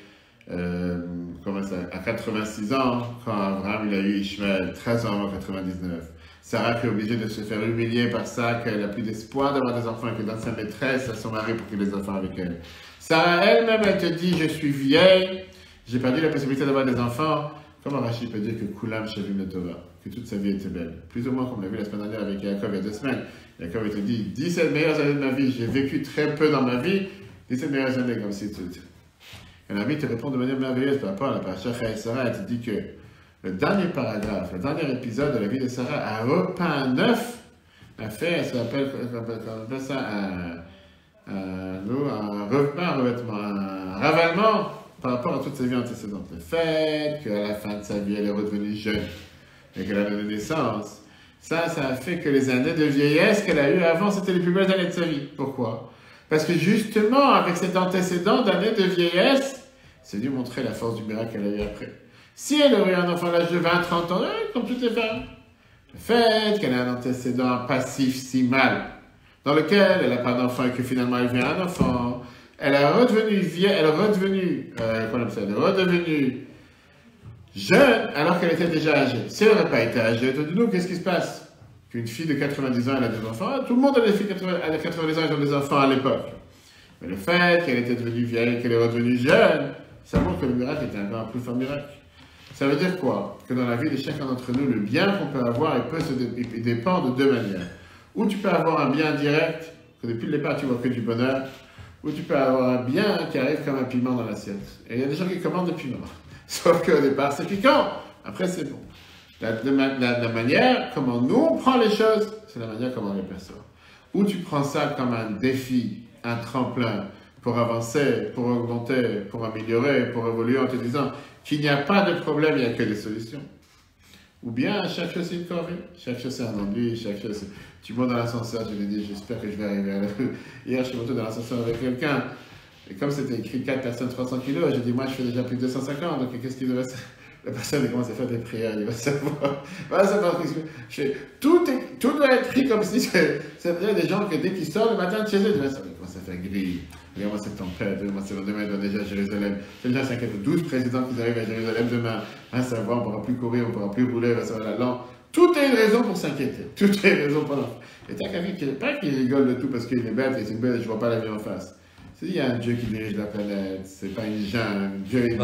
à 86 ans, quand Abraham il a eu Ishmael, 13 ans avant 99. Sarah qui est obligée de se faire humilier par ça, qu'elle n'a plus d'espoir d'avoir des enfants et qu'elle donne sa maîtresse à son mari pour qu'il ait des enfants avec elle. Sarah elle-même, elle te dit, je suis vieille, j'ai perdu la possibilité d'avoir des enfants. Comment Rachid peut dire que Kulam Shavim le Torah, que toute sa vie était belle? Plus ou moins comme on l'a vu la semaine dernière avec Jacob il y a 2 semaines. Jacob il te dit, 17 meilleures années de ma vie, j'ai vécu très peu dans ma vie, 17 meilleures années comme si tout. Et la vie te répond de manière merveilleuse par rapport à la paracha Chaye Sarah. Elle te dit que le dernier paragraphe, le dernier épisode de la vie de Sarah a repeint un neuf, a fait, ça appelle ça un revêtement, un ravalement par rapport à toutes ses vies antécédentes. Le fait qu'à la fin de sa vie, elle est redevenue jeune et qu'elle a donné naissance, ça a fait que les années de vieillesse qu'elle a eues avant, c'était les plus belles années de sa vie. Pourquoi? Parce que justement, avec cet antécédent d'années de vieillesse, c'est dû montrer la force du miracle qu'elle a eu après. Si elle aurait eu un enfant à l'âge de 20-30 ans, comme toutes les femmes, le fait qu'elle ait un antécédent passif si mal, dans lequel elle n'a pas d'enfant et que finalement elle vient un enfant, elle est redevenue vieille, elle est redevenue jeune alors qu'elle était déjà âgée. Si elle n'aurait pas été âgée, de nous, qu'est-ce qui se passe? Qu'une fille de 90 ans, elle a des enfants. Tout le monde a des filles de 90 ans, ils ont des enfants à l'époque. Mais le fait qu'elle était devenue vieille, qu'elle est redevenue jeune, ça montre que le miracle était encore un plus fort miracle. Ça veut dire quoi? Que dans la vie de chacun d'entre nous, le bien qu'on peut avoir, il dépend de deux manières. Ou tu peux avoir un bien direct, que depuis le départ tu vois que du bonheur, ou tu peux avoir un bien qui arrive comme un piment dans l'assiette. Et il y a des gens qui commandent des piments. Sauf qu'au départ c'est piquant, après c'est bon. La manière comment nous on prend les choses, c'est la manière comment on les perçoit. Ou tu prends ça comme un défi, un tremplin pour avancer, pour augmenter, pour améliorer, pour évoluer en te disant qu'il n'y a pas de problème, il n'y a que des solutions. Ou bien chaque chose c'est une corvée, chaque chose c'est un ennui, chaque chose c'est... Tu montes dans l'ascenseur, je lui ai dit j'espère que je vais arriver à la rue. Hier je suis monté dans l'ascenseur avec quelqu'un, et comme c'était écrit 4 personnes 300 kilos, j'ai dit moi je fais déjà plus de 250, donc qu'est-ce qu'il devrait faire? La personne commence à faire des prières, il va savoir. Tout doit être pris comme si c'était des gens que dès qu'ils sortent le matin de chez eux, ils commencent à faire gris. Regarde-moi cette tempête, demain ils vont déjà à Jérusalem. Les gens s'inquiètent, 12 présidents qui arrivent à Jérusalem demain. Ça va, on ne pourra plus courir, on ne pourra plus rouler, ça va la langue. Tout est une raison pour s'inquiéter. Tout est une raison pour l'enfant. Et t'as quelqu'un qui n'est pas qu'il rigole de tout parce qu'il est bête et c'est bête, je ne vois pas la vie en face. Il y a un Dieu qui dirige la planète, c'est pas une jungle. Dieu est...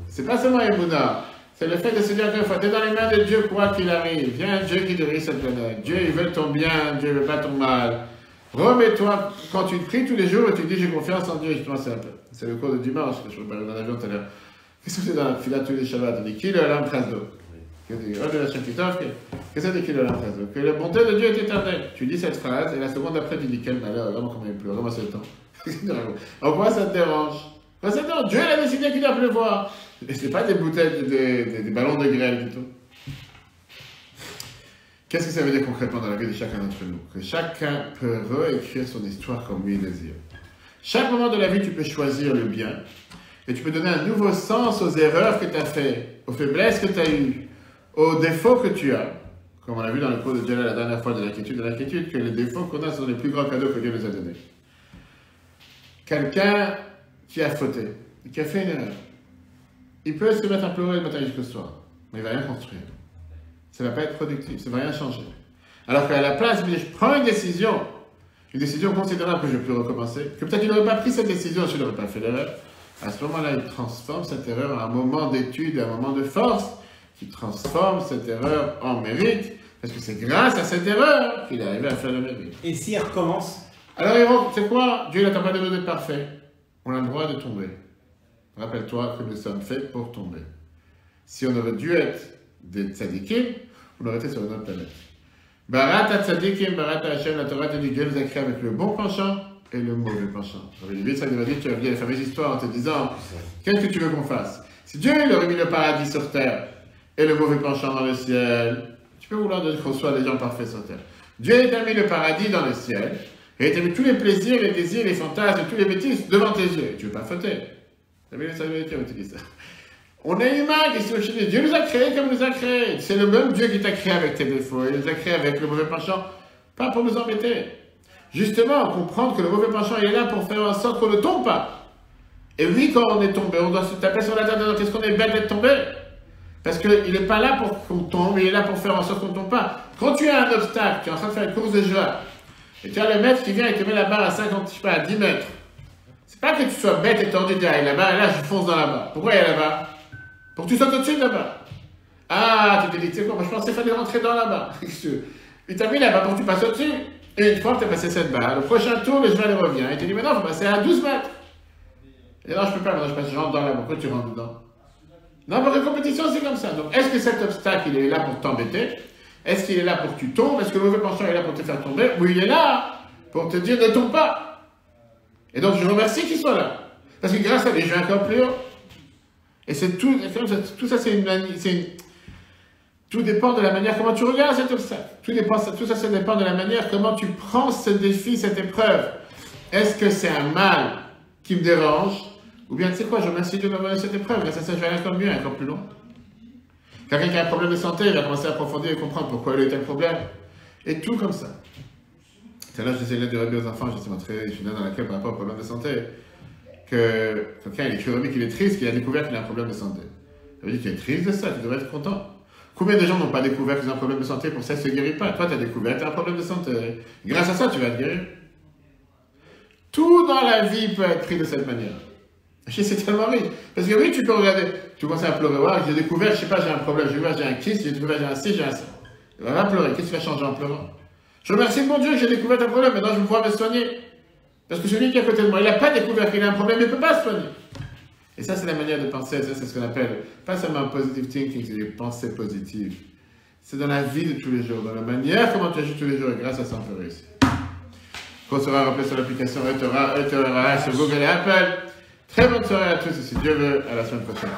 C'est pas seulement Emouna, c'est le fait de se dire que tu es dans les mains de Dieu quoi qu'il arrive. Il y a un Dieu qui dirige cette planète. Dieu il veut ton bien, Dieu ne veut pas ton mal. Remets-toi, quand tu pries tous les jours et tu dis j'ai confiance en Dieu, justement c'est le cours de dimanche, que je me parlais dans l'avion tout à l'heure. Qu'est-ce que c'est dans la fila tous les Shabbats? On dit qui le lam trasdo? Qu'est-ce que c'est qui le lam trasdo? Que la bonté de Dieu est éternelle. Tu dis cette phrase et la seconde après tu dis quel malheur, vraiment comment il pleut, vraiment c'est le temps. En quoi ça te dérange? Ça te dérange. Dieu a décidé qu'il doit pleuvoir. Et ce n'est pas des bouteilles, des ballons de grêle du tout. Qu'est-ce que ça veut dire concrètement dans la vie de chacun d'entre nous? Que chacun peut réécrire son histoire comme lui désire. Chaque moment de la vie, tu peux choisir le bien. Et tu peux donner un nouveau sens aux erreurs que tu as faites, aux faiblesses que tu as eues, aux défauts que tu as. Comme on a vu dans le cours de Dieu la dernière fois de l'inquiétude, que les défauts qu'on a sont les plus grands cadeaux que Dieu nous a donnés. Quelqu'un qui a fauté, qui a fait une erreur, il peut se mettre à pleurer le matin jusqu'au soir, mais il ne va rien construire. Ça ne va pas être productif, ça ne va rien changer. Alors qu'à la place, je prends une décision considérable que je peux recommencer, que peut-être il n'aurait pas pris cette décision si je n'aurais pas fait l'erreur. À ce moment-là, il transforme cette erreur en un moment d'étude, un moment de force, qui transforme cette erreur en mérite, parce que c'est grâce à cette erreur qu'il est arrivé à faire le mérite. Et s'il recommence? Alors, tu sais quoi? Dieu n'attend pas de nous d'être parfait. On a le droit de tomber. Rappelle-toi que nous sommes faits pour tomber. Si on aurait dû être des tzadikim, on aurait été sur une autre planète. Barata tzadikim, barata Hashem, la Torah te dit Dieu nous a créés avec le bon penchant et le mauvais penchant. Ça nous a dit, tu as vu la fameuse histoire en te disant qu'est-ce que tu veux qu'on fasse? Si Dieu il aurait mis le paradis sur terre et le mauvais penchant dans le ciel, tu peux vouloir qu'on soit des gens parfaits sur terre. Dieu t'a mis le paradis dans le ciel et il t'a mis tous les plaisirs, les désirs, les fantasmes, tous les bêtises devant tes yeux. Tu ne veux pas fauter. Ça veut dire ça. On est humain, qu'est-ce que tu veux? Dieu nous a créés comme il nous a créés. C'est le même Dieu qui t'a créé avec tes défauts. Il nous a créés avec le mauvais penchant, pas pour nous embêter. Justement, comprendre que le mauvais penchant il est là pour faire en sorte qu'on ne tombe pas. Et oui, quand on est tombé, on doit se taper sur la tête. Qu'est-ce qu'on est bête d'être tombé? Parce qu'il n'est pas là pour qu'on tombe, il est là pour faire en sorte qu'on ne tombe pas. Quand tu as un obstacle, tu es en train de faire une course de joie, et tu as le maître qui vient et te met la barre à 50, je sais pas, à 10 mètres. C'est pas que tu sois bête et tordu, là, là-bas, et là, je fonce dans la barre. Pourquoi il y a là-bas? Pour que tu sautes au-dessus de là-bas. Ah, tu te dis, tu sais quoi, moi je pensais qu'il fallait rentrer dans là-bas. Il t'a mis là-bas pour que tu passes au-dessus. Et une fois que tu as passé cette barre, le prochain tour, le cheval revient. Il te dit, mais non, il faut passer à 12 mètres. Et non, je peux pas, maintenant je rentre dans là-bas. Pourquoi tu rentres dedans? Non, parce que la compétition, c'est comme ça. Donc, est-ce que cet obstacle, il est là pour t'embêter? Est-ce qu'il est là pour que tu tombes? Est-ce que le mauvais penchant est là pour te faire tomber? Ou il est là pour te dire, ne tombe pas? Et donc, je remercie qu'il soit là. Parce que grâce à lui, je vais encore plus haut. Et c'est tout ça, tout dépend de la manière comment tu regardes cet obstacle. Tout ça, ça dépend de la manière comment tu prends ce défi, cette épreuve. Est-ce que c'est un mal qui me dérange? Ou bien, tu sais quoi, je remercie Dieu de m'avoir donné cette épreuve, mais ça je vais aller encore mieux, encore plus long. Quelqu'un qui a un problème de santé, il va commencer à approfondir et comprendre pourquoi il a eu tel problème. Et tout comme ça. Tout à l'heure, je disais l'aide du Rabbi aux enfants, justement, je suis dans laquelle par rapport au problème de santé, que quelqu'un, il est curieux, qu'il est triste, qu'il a découvert qu'il a un problème de santé. Ça veut dire qu'il est triste de ça, qu'il devrait être content. Combien de gens n'ont pas découvert qu'ils ont un problème de santé, pour ça, ils ne se guérissent pas. Toi, tu as découvert que tu as un problème de santé. Grâce à ça, tu vas te guérir. Tout dans la vie peut être pris de cette manière. C'est tellement riche. Parce que oui, tu peux regarder, tu commences à pleurer, ouais, j'ai découvert, je sais pas, j'ai un problème, j'ai découvert, j'ai un kyste, j'ai découvert, j'ai un ci, j'ai un ça. Va pleurer, qu'est-ce qui va changer en pleurant? Je remercie mon Dieu que j'ai découvert un problème, maintenant je vais pouvoir me soigner. Parce que celui qui est à côté de moi, il n'a pas découvert qu'il a un problème, il ne peut pas se soigner. Et ça, c'est la manière de penser, ça, c'est ce qu'on appelle, pas seulement un positive thinking, c'est des pensées positives. C'est dans la vie de tous les jours, dans la manière comment tu agis tous les jours, et grâce à ça, on peut réussir. Qu'on sera rappelé sur l'application Etora, sur Google et Apple. Très bonne soirée à tous, et si Dieu veut, à la semaine prochaine.